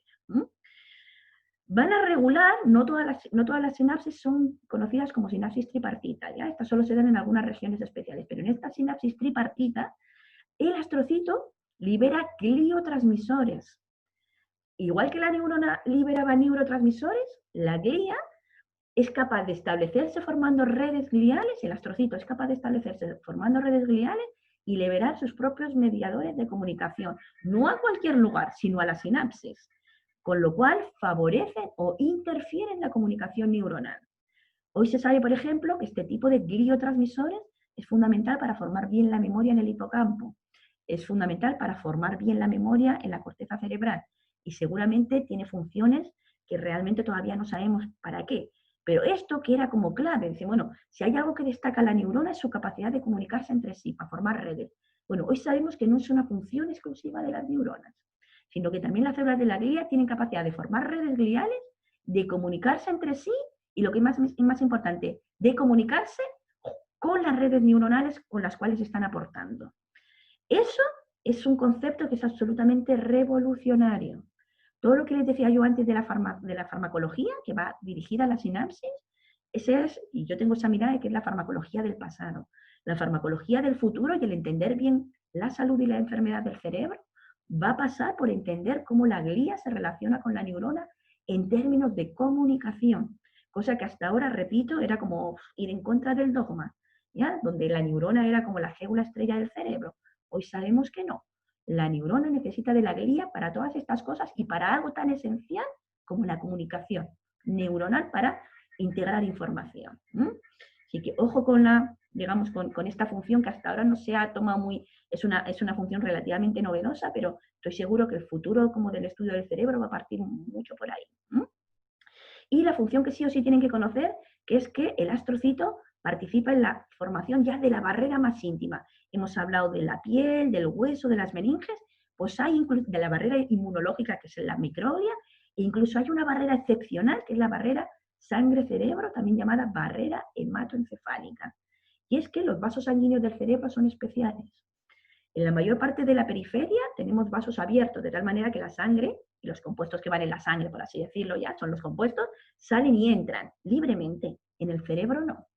Speaker 1: van a regular, no todas las sinapsis son conocidas como sinapsis tripartita, ¿ya? Estas solo se dan en algunas regiones especiales, pero en esta sinapsis tripartita, el astrocito libera gliotransmisores. Igual que la neurona liberaba neurotransmisores, la glia es capaz de establecerse formando redes gliales, el astrocito es capaz de establecerse formando redes gliales y liberar sus propios mediadores de comunicación, no a cualquier lugar, sino a la sinapsis, con lo cual favorecen o interfieren en la comunicación neuronal. Hoy se sabe, por ejemplo, que este tipo de gliotransmisores es fundamental para formar bien la memoria en el hipocampo, es fundamental para formar bien la memoria en la corteza cerebral y seguramente tiene funciones que realmente todavía no sabemos para qué. Pero esto que era como clave, dice, bueno, si hay algo que destaca la neurona es su capacidad de comunicarse entre sí, para formar redes. Bueno, hoy sabemos que no es una función exclusiva de las neuronas, sino que también las células de la glia tienen capacidad de formar redes gliales, de comunicarse entre sí y lo que es más importante, de comunicarse con las redes neuronales con las cuales están aportando. Eso es un concepto que es absolutamente revolucionario. Todo lo que les decía yo antes de la farmacología, que va dirigida a la sinapsis, ese es, y yo tengo esa mirada que es la farmacología del pasado. La farmacología del futuro y el entender bien la salud y la enfermedad del cerebro va a pasar por entender cómo la glia se relaciona con la neurona en términos de comunicación, cosa que hasta ahora, repito, era como ir en contra del dogma, ¿ya? Donde la neurona era como la célula estrella del cerebro. Hoy sabemos que no. La neurona necesita de la glia para todas estas cosas y para algo tan esencial como la comunicación neuronal para integrar información. Así que ojo con la, digamos, con esta función que hasta ahora no se ha tomado muy, es una función relativamente novedosa, pero estoy seguro que el futuro como del estudio del cerebro va a partir mucho por ahí. Y la función que sí o sí tienen que conocer, que es que el astrocito participa en la formación ya de la barrera más íntima. Hemos hablado de la piel, del hueso, de las meninges, pues hay de la barrera inmunológica, que es la microglia, e incluso hay una barrera excepcional, que es la barrera sangre-cerebro, también llamada barrera hematoencefálica. Y es que los vasos sanguíneos del cerebro son especiales. En la mayor parte de la periferia tenemos vasos abiertos, de tal manera que la sangre y los compuestos que van en la sangre, por así decirlo ya, son los compuestos, salen y entran libremente. En el cerebro no.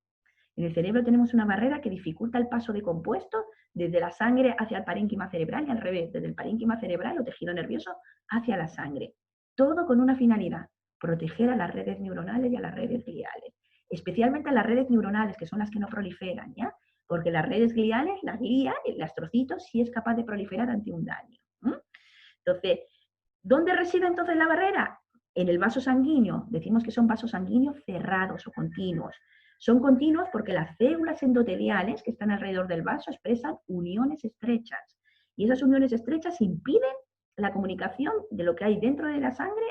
Speaker 1: En el cerebro tenemos una barrera que dificulta el paso de compuestos desde la sangre hacia el parénquima cerebral y al revés, desde el parénquima cerebral o tejido nervioso hacia la sangre. Todo con una finalidad, proteger a las redes neuronales y a las redes gliales. Especialmente a las redes neuronales, que son las que no proliferan, ¿ya? Porque las redes gliales, la glia, el astrocito, sí es capaz de proliferar ante un daño. Entonces, ¿dónde reside entonces la barrera? En el vaso sanguíneo. Decimos que son vasos sanguíneos cerrados o continuos. Son continuos porque las células endoteliales que están alrededor del vaso expresan uniones estrechas. Y esas uniones estrechas impiden la comunicación de lo que hay dentro de la sangre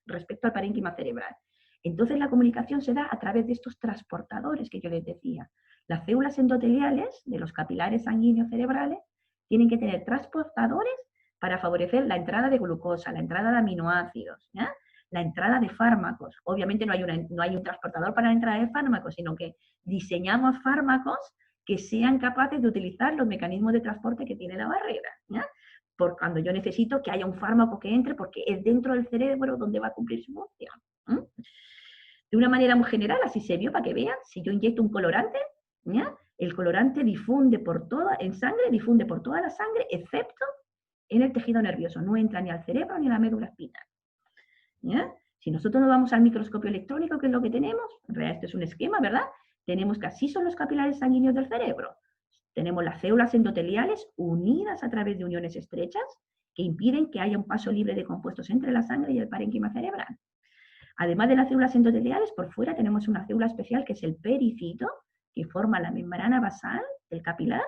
Speaker 1: respecto al parénquima cerebral. Entonces la comunicación se da a través de estos transportadores que yo les decía. Las células endoteliales de los capilares sanguíneos cerebrales tienen que tener transportadores para favorecer la entrada de glucosa, la entrada de aminoácidos, ¿ya? La entrada de fármacos. Obviamente no hay un transportador para la entrada de fármacos, sino que diseñamos fármacos que sean capaces de utilizar los mecanismos de transporte que tiene la barrera, ¿ya? Por cuando yo necesito que haya un fármaco que entre, porque es dentro del cerebro donde va a cumplir su función. De una manera muy general, así se vio para que vean, si yo inyecto un colorante, ¿ya? El colorante difunde por toda, en sangre, difunde por toda la sangre, excepto en el tejido nervioso. No entra ni al cerebro ni a la médula espinal. ¿Ya? Si nosotros nos vamos al microscopio electrónico, ¿qué es lo que tenemos? En realidad este es un esquema, ¿verdad? Tenemos que así son los capilares sanguíneos del cerebro. Tenemos las células endoteliales unidas a través de uniones estrechas que impiden que haya un paso libre de compuestos entre la sangre y el parénquima cerebral. Además de las células endoteliales, por fuera tenemos una célula especial que es el pericito, que forma la membrana basal del capilar,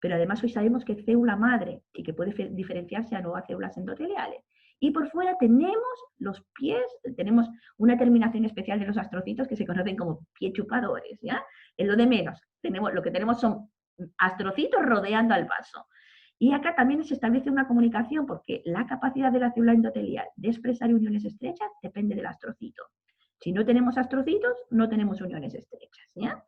Speaker 1: pero además hoy sabemos que es célula madre y que puede diferenciarse a nuevas células endoteliales. Y por fuera tenemos los pies, tenemos una terminación especial de los astrocitos que se conocen como pie chupadores, ¿ya? Es lo de menos. Lo que tenemos son astrocitos rodeando al vaso. Y acá también se establece una comunicación porque la capacidad de la célula endotelial de expresar uniones estrechas depende del astrocito. Si no tenemos astrocitos, no tenemos uniones estrechas, ¿ya?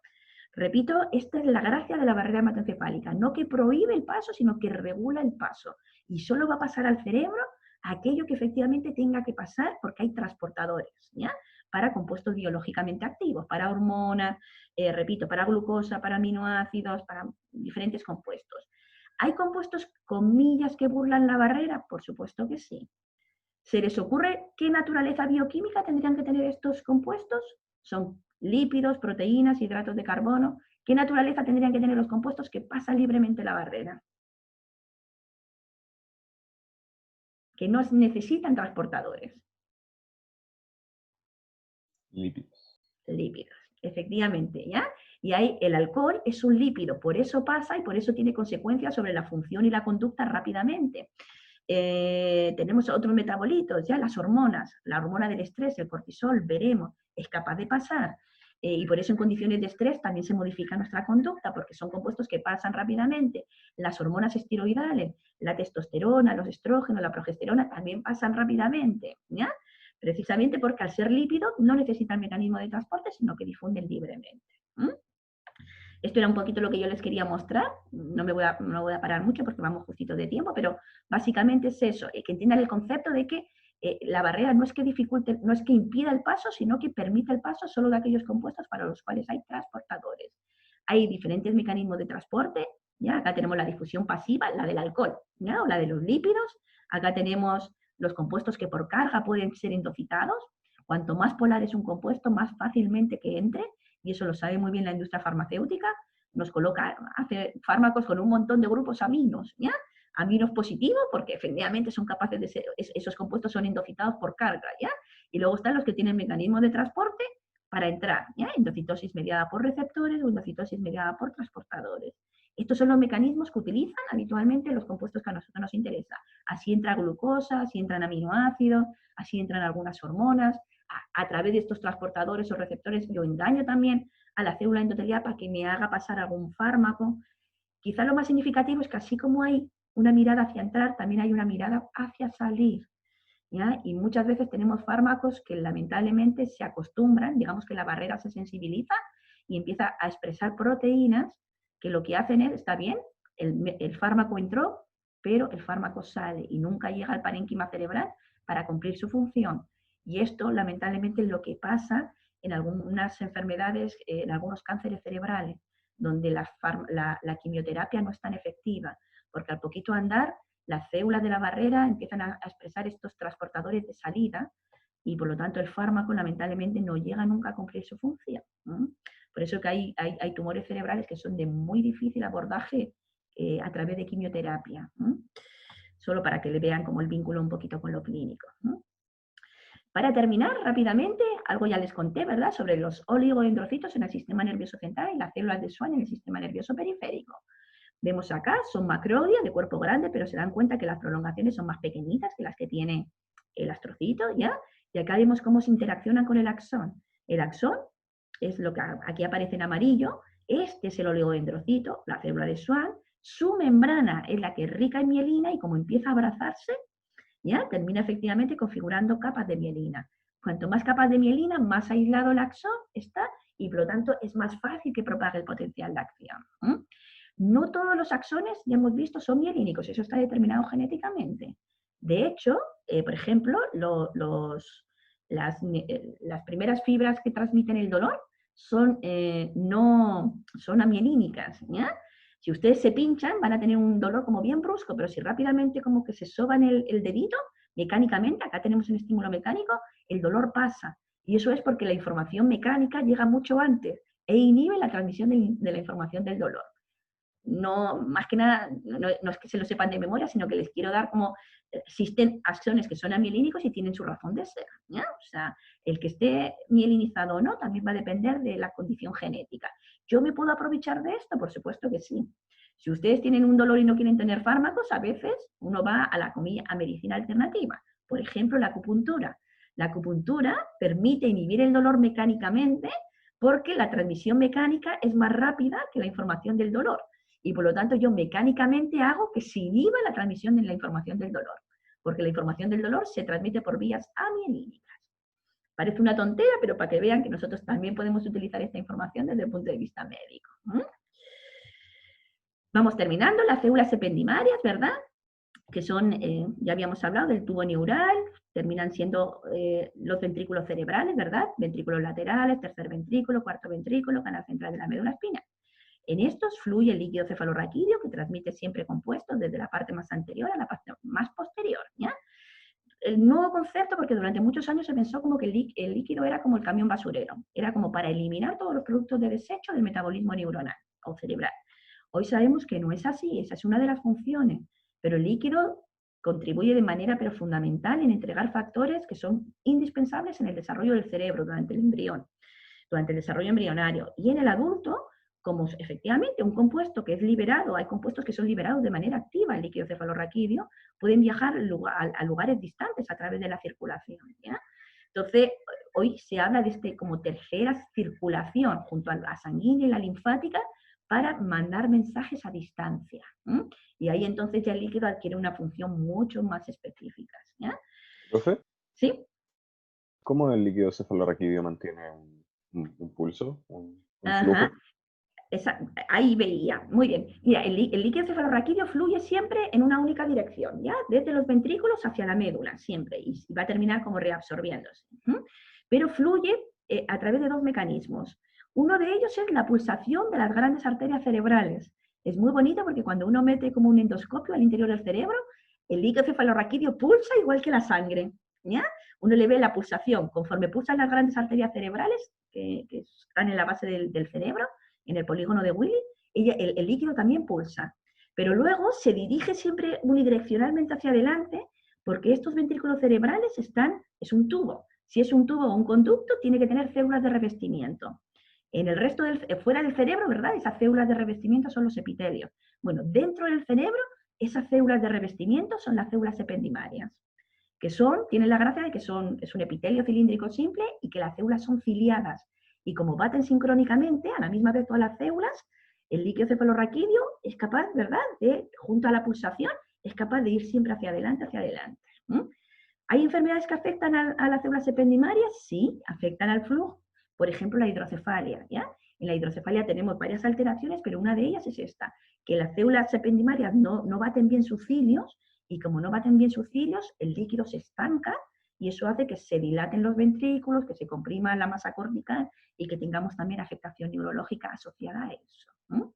Speaker 1: Repito, esta es la gracia de la barrera hematoencefálica, no que prohíbe el paso, sino que regula el paso. Y solo va a pasar al cerebro aquello que efectivamente tenga que pasar porque hay transportadores, ¿ya? Para compuestos biológicamente activos, para hormonas, repito, para glucosa, para aminoácidos, para diferentes compuestos. ¿Hay compuestos, comillas, que burlan la barrera? Por supuesto que sí. ¿Se les ocurre qué naturaleza bioquímica tendrían que tener estos compuestos? Son lípidos, proteínas, hidratos de carbono. ¿Qué naturaleza tendrían que tener los compuestos que pasan libremente la barrera? Que no necesitan transportadores.
Speaker 3: Lípidos.
Speaker 1: Lípidos, efectivamente, ¿ya? Y ahí el alcohol es un lípido, por eso pasa y por eso tiene consecuencias sobre la función y la conducta rápidamente. Tenemos otros metabolitos, ya las hormonas, la hormona del estrés, el cortisol, veremos, es capaz de pasar. Y por eso en condiciones de estrés también se modifica nuestra conducta, porque son compuestos que pasan rápidamente. Las hormonas esteroidales, la testosterona, los estrógenos, la progesterona también pasan rápidamente, ¿ya? Precisamente porque al ser lípidos no necesitan mecanismo de transporte, sino que difunden libremente. Esto era un poquito lo que yo les quería mostrar, no me voy a parar mucho porque vamos justito de tiempo, pero básicamente es eso, que entiendan el concepto de que la barrera no es que dificulte, no es que impida el paso, sino que permite el paso solo de aquellos compuestos para los cuales hay transportadores. Hay diferentes mecanismos de transporte, ¿ya? Acá tenemos la difusión pasiva, la del alcohol, ¿ya? O la de los lípidos, acá tenemos los compuestos que por carga pueden ser endocitados. Cuanto más polar es un compuesto, más fácilmente que entre, y eso lo sabe muy bien la industria farmacéutica, nos coloca, hace fármacos con un montón de grupos aminos, ¿ya? Aminos positivos, porque efectivamente son capaces de ser, esos compuestos son endocitados por carga, ¿ya? Y luego están los que tienen mecanismos de transporte para entrar, ¿ya? Endocitosis mediada por receptores o endocitosis mediada por transportadores. Estos son los mecanismos que utilizan habitualmente los compuestos que a nosotros nos interesa. Así entra glucosa, así entran aminoácidos, así entran algunas hormonas. A través de estos transportadores o receptores yo engaño también a la célula endotelial para que me haga pasar algún fármaco. Quizá lo más significativo es que así como hay una mirada hacia entrar, también hay una mirada hacia salir, ¿ya? Y muchas veces tenemos fármacos que lamentablemente se acostumbran, digamos que la barrera se sensibiliza y empieza a expresar proteínas que lo que hacen es, está bien, el fármaco entró, pero el fármaco sale y nunca llega al parénquima cerebral para cumplir su función. Y esto, lamentablemente, es lo que pasa en algunas enfermedades, en algunos cánceres cerebrales, donde la quimioterapia no es tan efectiva, porque al poquito andar, las células de la barrera empiezan a expresar estos transportadores de salida y por lo tanto el fármaco lamentablemente no llega nunca a cumplir su función. Por eso que hay tumores cerebrales que son de muy difícil abordaje a través de quimioterapia, solo para que le vean como el vínculo un poquito con lo clínico. Para terminar, rápidamente, algo ya les conté, ¿verdad?, sobre los oligodendrocitos en el sistema nervioso central y las células de Schwann en el sistema nervioso periférico. Vemos acá, son macroglias de cuerpo grande, pero se dan cuenta que las prolongaciones son más pequeñitas que las que tiene el astrocito, ¿ya? Y acá vemos cómo se interaccionan con el axón. El axón es lo que aquí aparece en amarillo, este es el oligodendrocito, la célula de Schwann, su membrana es la que es rica en mielina y como empieza a abrazarse, ¿ya? Termina efectivamente configurando capas de mielina. Cuanto más capas de mielina, más aislado el axón está y por lo tanto es más fácil que propague el potencial de acción. No todos los axones, ya hemos visto, son mielínicos, eso está determinado genéticamente. De hecho, por ejemplo, las primeras fibras que transmiten el dolor no son amielínicas, ¿ya? Si ustedes se pinchan, van a tener un dolor como bien brusco, pero si rápidamente como que se soban el dedito, mecánicamente, acá tenemos un estímulo mecánico, el dolor pasa. Y eso es porque la información mecánica llega mucho antes e inhibe la transmisión de la información del dolor. No, más que nada, no es que se lo sepan de memoria, sino que les quiero dar como, existen axones que son amielínicos y tienen su razón de ser, ¿ya? O sea, el que esté mielinizado o no también va a depender de la condición genética. ¿Yo me puedo aprovechar de esto? Por supuesto que sí. Si ustedes tienen un dolor y no quieren tener fármacos, a veces uno va a la comilla, a medicina alternativa. Por ejemplo, la acupuntura. La acupuntura permite inhibir el dolor mecánicamente porque la transmisión mecánica es más rápida que la información del dolor. Y por lo tanto yo mecánicamente hago que se inhiba la transmisión de la información del dolor, porque la información del dolor se transmite por vías amielínicas. Parece una tontera, pero para que vean que nosotros también podemos utilizar esta información desde el punto de vista médico. Vamos terminando, las células ependimarias, ¿verdad? que son, ya habíamos hablado del tubo neural, terminan siendo los ventrículos cerebrales, ¿verdad? Ventrículos laterales, tercer ventrículo, cuarto ventrículo, canal central de la médula espinal. En estos fluye el líquido cefalorraquídeo que transmite siempre compuestos desde la parte más anterior a la parte más posterior, ¿ya? El nuevo concepto, porque durante muchos años se pensó como que el líquido era como el camión basurero, era como para eliminar todos los productos de desecho del metabolismo neuronal o cerebral. Hoy sabemos que no es así, esa es una de las funciones, pero el líquido contribuye de manera pero fundamental en entregar factores que son indispensables en el desarrollo del cerebro durante el embrión, durante el desarrollo embrionario. Y en el adulto, como efectivamente un compuesto que es liberado, hay compuestos que son liberados de manera activa, el líquido cefalorraquídeo, pueden viajar a lugares distantes a través de la circulación, ¿ya? Entonces, hoy se habla de como tercera circulación junto a la sanguínea y la linfática para mandar mensajes a distancia. ¿Mm? Y ahí entonces ya el líquido adquiere una función mucho más específica, ¿ya?
Speaker 3: ¿Profe?
Speaker 1: ¿Sí?
Speaker 3: ¿Cómo el líquido cefalorraquídeo mantiene un pulso, un
Speaker 1: Ajá.
Speaker 3: flujo?
Speaker 1: Ahí veía, muy bien. Mira, el líquido cefalorraquídeo fluye siempre en una única dirección, ¿ya? Desde los ventrículos hacia la médula, siempre, y va a terminar como reabsorbiéndose. Pero fluye a través de dos mecanismos. Uno de ellos es la pulsación de las grandes arterias cerebrales. Es muy bonito porque cuando uno mete como un endoscopio al interior del cerebro, el líquido cefalorraquídeo pulsa igual que la sangre, ¿ya? Uno le ve la pulsación, conforme pulsan las grandes arterias cerebrales que están en la base del cerebro, en el polígono de Willy, el líquido también pulsa. Pero luego se dirige siempre unidireccionalmente hacia adelante porque estos ventrículos cerebrales es un tubo. Si es un tubo o un conducto, tiene que tener células de revestimiento. En el resto fuera del cerebro, ¿verdad? Esas células de revestimiento son los epitelios. Bueno, dentro del cerebro, esas células de revestimiento son las células ependimarias, que tienen la gracia de que es un epitelio cilíndrico simple y que las células son ciliadas. Y como baten sincrónicamente a la misma vez todas las células, el líquido cefalorraquídeo es capaz, ¿verdad?, junto a la pulsación, es capaz de ir siempre hacia adelante, hacia adelante. ¿Hay enfermedades que afectan a las células ependimarias? Sí, afectan al flujo. Por ejemplo, la hidrocefalia, ¿ya? En la hidrocefalia tenemos varias alteraciones, pero una de ellas es esta, que las células ependimarias no baten bien sus cilios, y como no baten bien sus cilios, el líquido se estanca y eso hace que se dilaten los ventrículos, que se comprima la masa cortical y que tengamos también afectación neurológica asociada a eso.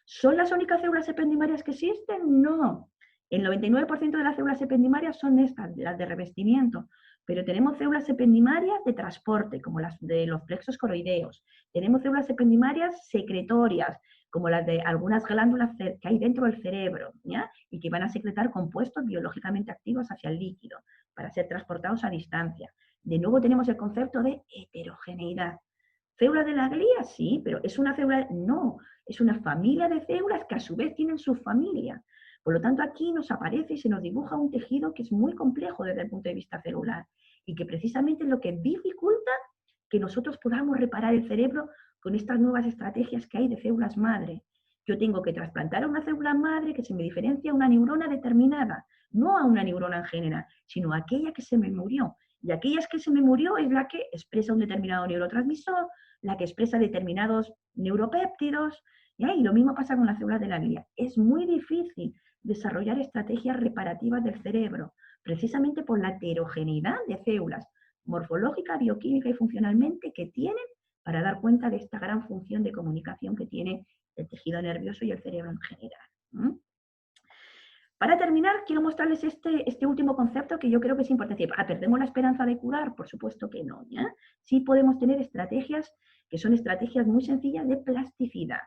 Speaker 1: ¿Son las únicas células ependimarias que existen? No. El 99% de las células ependimarias son estas, las de revestimiento, pero tenemos células ependimarias de transporte, como las de los plexos coroideos. Tenemos células ependimarias secretorias, como las de algunas glándulas que hay dentro del cerebro, ¿ya? Y que van a secretar compuestos biológicamente activos hacia el líquido para ser transportados a distancia. De nuevo tenemos el concepto de heterogeneidad. ¿Células de la glía? Sí, pero ¿es una célula? No, es una familia de células que a su vez tienen su familia. Por lo tanto, aquí nos aparece y se nos dibuja un tejido que es muy complejo desde el punto de vista celular y que precisamente es lo que dificulta que nosotros podamos reparar el cerebro con estas nuevas estrategias que hay de células madre. Yo tengo que trasplantar a una célula madre que se me diferencia a una neurona determinada, no a una neurona en general, sino a aquella que se me murió. Y aquella que se me murió es la que expresa un determinado neurotransmisor, la que expresa determinados neuropéptidos, ¿ya? Y lo mismo pasa con las células de la glía. Es muy difícil desarrollar estrategias reparativas del cerebro, precisamente por la heterogeneidad de células, morfológica, bioquímica y funcionalmente que tienen para dar cuenta de esta gran función de comunicación que tiene el tejido nervioso y el cerebro en general. Para terminar, quiero mostrarles este último concepto que yo creo que es importante. ¿Perdemos la esperanza de curar? Por supuesto que no, ¿ya? Sí podemos tener estrategias que son estrategias muy sencillas de plasticidad.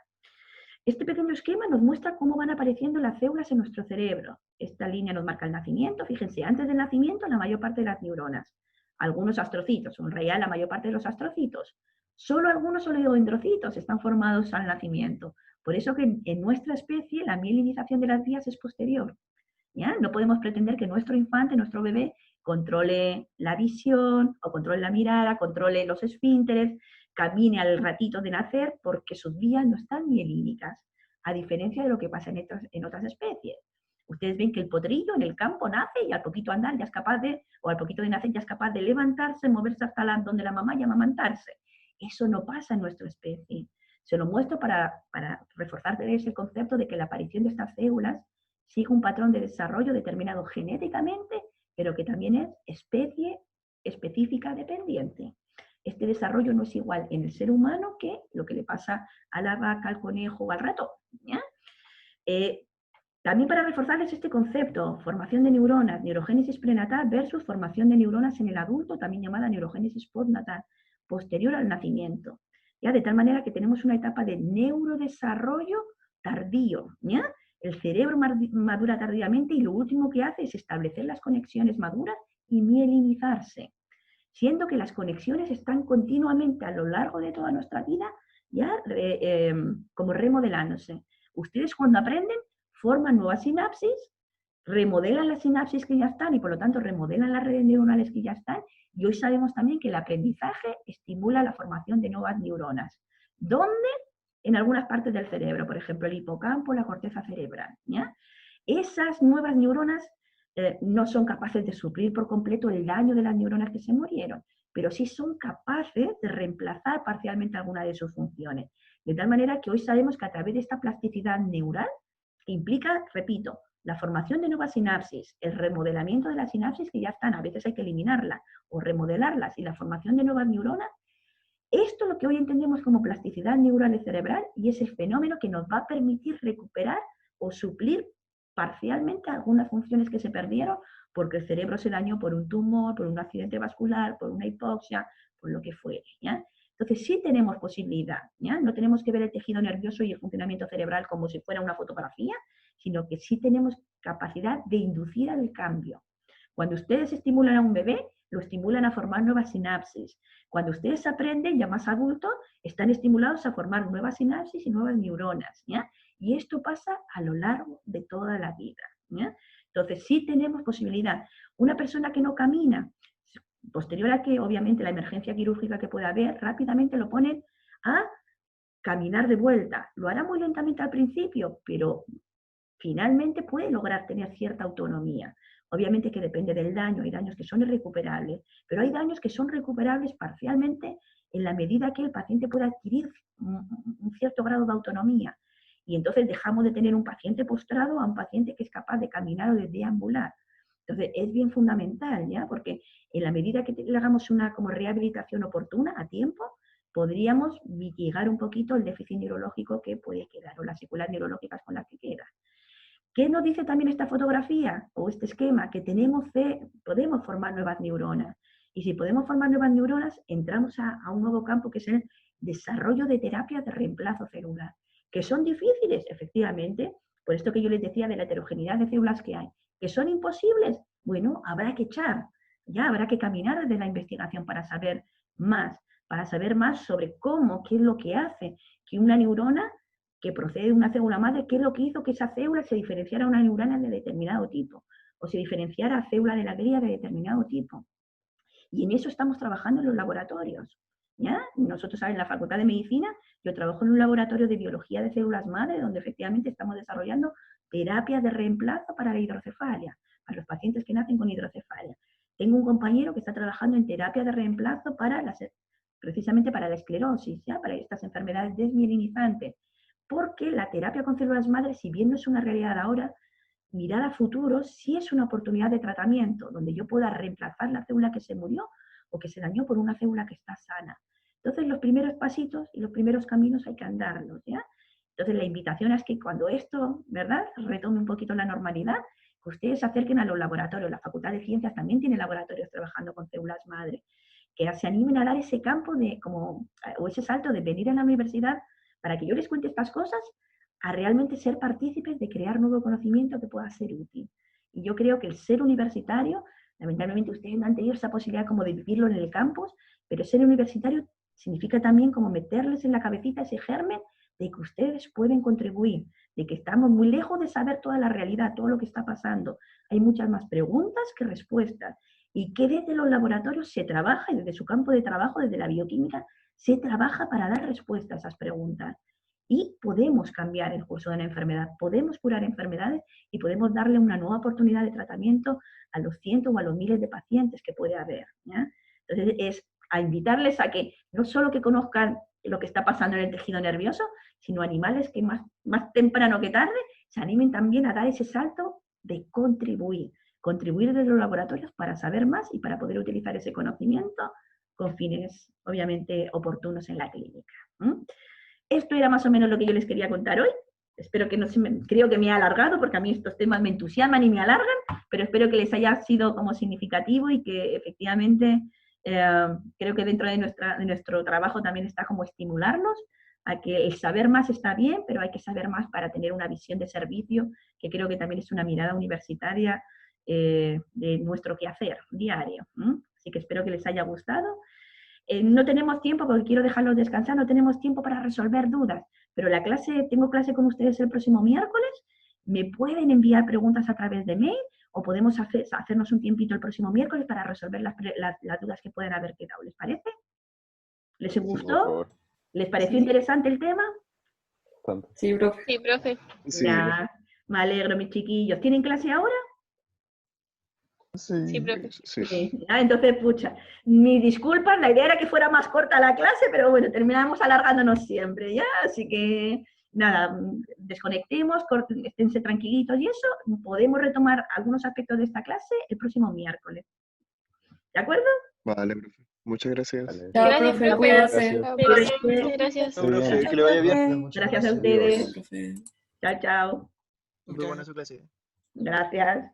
Speaker 1: Este pequeño esquema nos muestra cómo van apareciendo las células en nuestro cerebro. Esta línea nos marca el nacimiento. Fíjense, antes del nacimiento la mayor parte de las neuronas. Algunos astrocitos, en realidad la mayor parte de los astrocitos. Solo algunos oligodendrocitos están formados al nacimiento. Por eso que en nuestra especie la mielinización de las vías es posterior. ¿Ya? No podemos pretender que nuestro infante, nuestro bebé, controle la visión o controle la mirada, controle los esfínteres, camine al ratito de nacer porque sus vías no están mielínicas, a diferencia de lo que pasa en otras especies. Ustedes ven que el potrillo en el campo nace y al poquito andar ya es capaz o al poquito de nacer ya es capaz de levantarse, moverse hasta donde la mamá y amamantarse. Eso no pasa en nuestra especie. Se lo muestro para reforzarles el concepto de que la aparición de estas células sigue un patrón de desarrollo determinado genéticamente, pero que también es especie específica dependiente. Este desarrollo no es igual en el ser humano que lo que le pasa a la vaca, al conejo o al ratón. ¿Ya? También para reforzarles este concepto, formación de neuronas, neurogénesis prenatal versus formación de neuronas en el adulto, también llamada neurogénesis postnatal, posterior al nacimiento. ¿Ya? De tal manera que tenemos una etapa de neurodesarrollo tardío. ¿Ya? El cerebro madura tardíamente y lo último que hace es establecer las conexiones maduras y mielinizarse. Siendo que las conexiones están continuamente a lo largo de toda nuestra vida, ya como remodelándose. Ustedes cuando aprenden forman nuevas sinapsis, remodelan las sinapsis que ya están y por lo tanto remodelan las redes neuronales que ya están, y hoy sabemos también que el aprendizaje estimula la formación de nuevas neuronas. ¿Dónde? En algunas partes del cerebro, por ejemplo el hipocampo, la corteza cerebral. ¿Ya? Esas nuevas neuronas no son capaces de suplir por completo el daño de las neuronas que se murieron, pero sí son capaces de reemplazar parcialmente alguna de sus funciones. De tal manera que hoy sabemos que a través de esta plasticidad neural, que implica, repito, la formación de nuevas sinapsis, el remodelamiento de las sinapsis que ya están, a veces hay que eliminarlas o remodelarlas, y la formación de nuevas neuronas, esto es lo que hoy entendemos como plasticidad neural y cerebral, y es el fenómeno que nos va a permitir recuperar o suplir parcialmente algunas funciones que se perdieron porque el cerebro se dañó por un tumor, por un accidente vascular, por una hipoxia, por lo que fuere. ¿Ya? Entonces sí tenemos posibilidad, ¿ya? No tenemos que ver el tejido nervioso y el funcionamiento cerebral como si fuera una fotografía, sino que sí tenemos capacidad de inducir al cambio. Cuando ustedes estimulan a un bebé, lo estimulan a formar nuevas sinapsis. Cuando ustedes aprenden, ya más adultos, están estimulados a formar nuevas sinapsis y nuevas neuronas. ¿Ya? Y esto pasa a lo largo de toda la vida. ¿Ya? Entonces, sí tenemos posibilidad. Una persona que no camina, posterior a que, obviamente, la emergencia quirúrgica que pueda haber, rápidamente lo ponen a caminar de vuelta. Lo hará muy lentamente al principio, pero finalmente puede lograr tener cierta autonomía. Obviamente que depende del daño, hay daños que son irrecuperables, pero hay daños que son recuperables parcialmente en la medida que el paciente pueda adquirir un cierto grado de autonomía. Y entonces dejamos de tener un paciente postrado a un paciente que es capaz de caminar o de deambular. Entonces es bien fundamental, ¿ya? Porque en la medida que le hagamos una como rehabilitación oportuna a tiempo, podríamos mitigar un poquito el déficit neurológico que puede quedar o las secuelas neurológicas con las que quedan. ¿Qué nos dice también esta fotografía o este esquema? Que podemos formar nuevas neuronas. Y si podemos formar nuevas neuronas, entramos a un nuevo campo que es el desarrollo de terapias de reemplazo celular. ¿Que son difíciles? Efectivamente, por esto que yo les decía de la heterogeneidad de células que hay. ¿Que son imposibles? Bueno, habrá que echar, ya habrá que caminar desde la investigación para saber más sobre cómo, qué es lo que hace que una neurona que procede de una célula madre, qué es lo que hizo que esa célula se diferenciara a una neurona de determinado tipo, o se diferenciara a célula de la glia de determinado tipo. Y en eso estamos trabajando en los laboratorios. ¿Ya? Nosotros en la Facultad de Medicina, yo trabajo en un laboratorio de biología de células madre, donde efectivamente estamos desarrollando terapias de reemplazo para la hidrocefalia, para los pacientes que nacen con hidrocefalia. Tengo un compañero que está trabajando en terapia de reemplazo precisamente para la esclerosis, ¿ya? Para estas enfermedades desmielinizantes. Porque la terapia con células madre, si bien no es una realidad ahora, mirar a futuro sí es una oportunidad de tratamiento, donde yo pueda reemplazar la célula que se murió o que se dañó por una célula que está sana. Entonces, los primeros pasitos y los primeros caminos hay que andarlos, ¿ya? Entonces, la invitación es que cuando esto, ¿verdad?, retome un poquito la normalidad, que ustedes se acerquen a los laboratorios. La Facultad de Ciencias también tiene laboratorios trabajando con células madre, que se animen a dar ese campo o ese salto de venir a la universidad para que yo les cuente estas cosas, a realmente ser partícipes de crear nuevo conocimiento que pueda ser útil. Y yo creo que el ser universitario, lamentablemente ustedes no han tenido esa posibilidad como de vivirlo en el campus, pero ser universitario significa también como meterles en la cabecita ese germen de que ustedes pueden contribuir, de que estamos muy lejos de saber toda la realidad, todo lo que está pasando. Hay muchas más preguntas que respuestas, y que desde los laboratorios se trabaja, y desde su campo de trabajo, desde la bioquímica, se trabaja para dar respuesta a esas preguntas. Y podemos cambiar el curso de la enfermedad, podemos curar enfermedades y podemos darle una nueva oportunidad de tratamiento a los cientos o a los miles de pacientes que puede haber, ¿ya? Entonces es a invitarles a que no solo que conozcan lo que está pasando en el tejido nervioso, sino animales que más temprano que tarde se animen también a dar ese salto de contribuir desde los laboratorios para saber más y para poder utilizar ese conocimiento con fines, obviamente, oportunos en la clínica. Esto era más o menos lo que yo les quería contar hoy. Espero que no se me, creo que me he alargado, porque a mí estos temas me entusiasman y me alargan, pero espero que les haya sido como significativo y que efectivamente creo que dentro de nuestro trabajo también está como estimularnos a que el saber más está bien, pero hay que saber más para tener una visión de servicio, que creo que también es una mirada universitaria de nuestro quehacer diario. Así que espero que les haya gustado. No tenemos tiempo, porque quiero dejarlos descansar, no tenemos tiempo para resolver dudas, pero tengo clase con ustedes el próximo miércoles, me pueden enviar preguntas a través de mail, o podemos hacernos un tiempito el próximo miércoles para resolver las dudas que pueden haber quedado. ¿Les parece? ¿Les gustó? ¿Les pareció interesante el tema?
Speaker 2: Sí, profe.
Speaker 4: Sí, profe.
Speaker 1: Ya, me alegro, mis chiquillos. ¿Tienen clase ahora?
Speaker 4: Sí, profe.
Speaker 1: Sí. Entonces, pucha, mis disculpas, la idea era que fuera más corta la clase, pero bueno, terminamos alargándonos siempre, ¿ya? Así que, nada, desconectemos, esténse tranquilitos y eso, podemos retomar algunos aspectos de esta clase el próximo miércoles. ¿De acuerdo?
Speaker 5: Vale, profe. Muchas gracias.
Speaker 3: Vale.
Speaker 2: Chao,
Speaker 4: Gracias,
Speaker 2: profe,
Speaker 4: profe.
Speaker 2: cuídase.
Speaker 4: Muchas gracias.
Speaker 5: Chao, profe, que le vaya bien.
Speaker 1: Gracias a
Speaker 2: Chao,
Speaker 1: ustedes.
Speaker 2: profe.
Speaker 1: Chao, chao.
Speaker 6: Muy buena su clase.
Speaker 1: Gracias.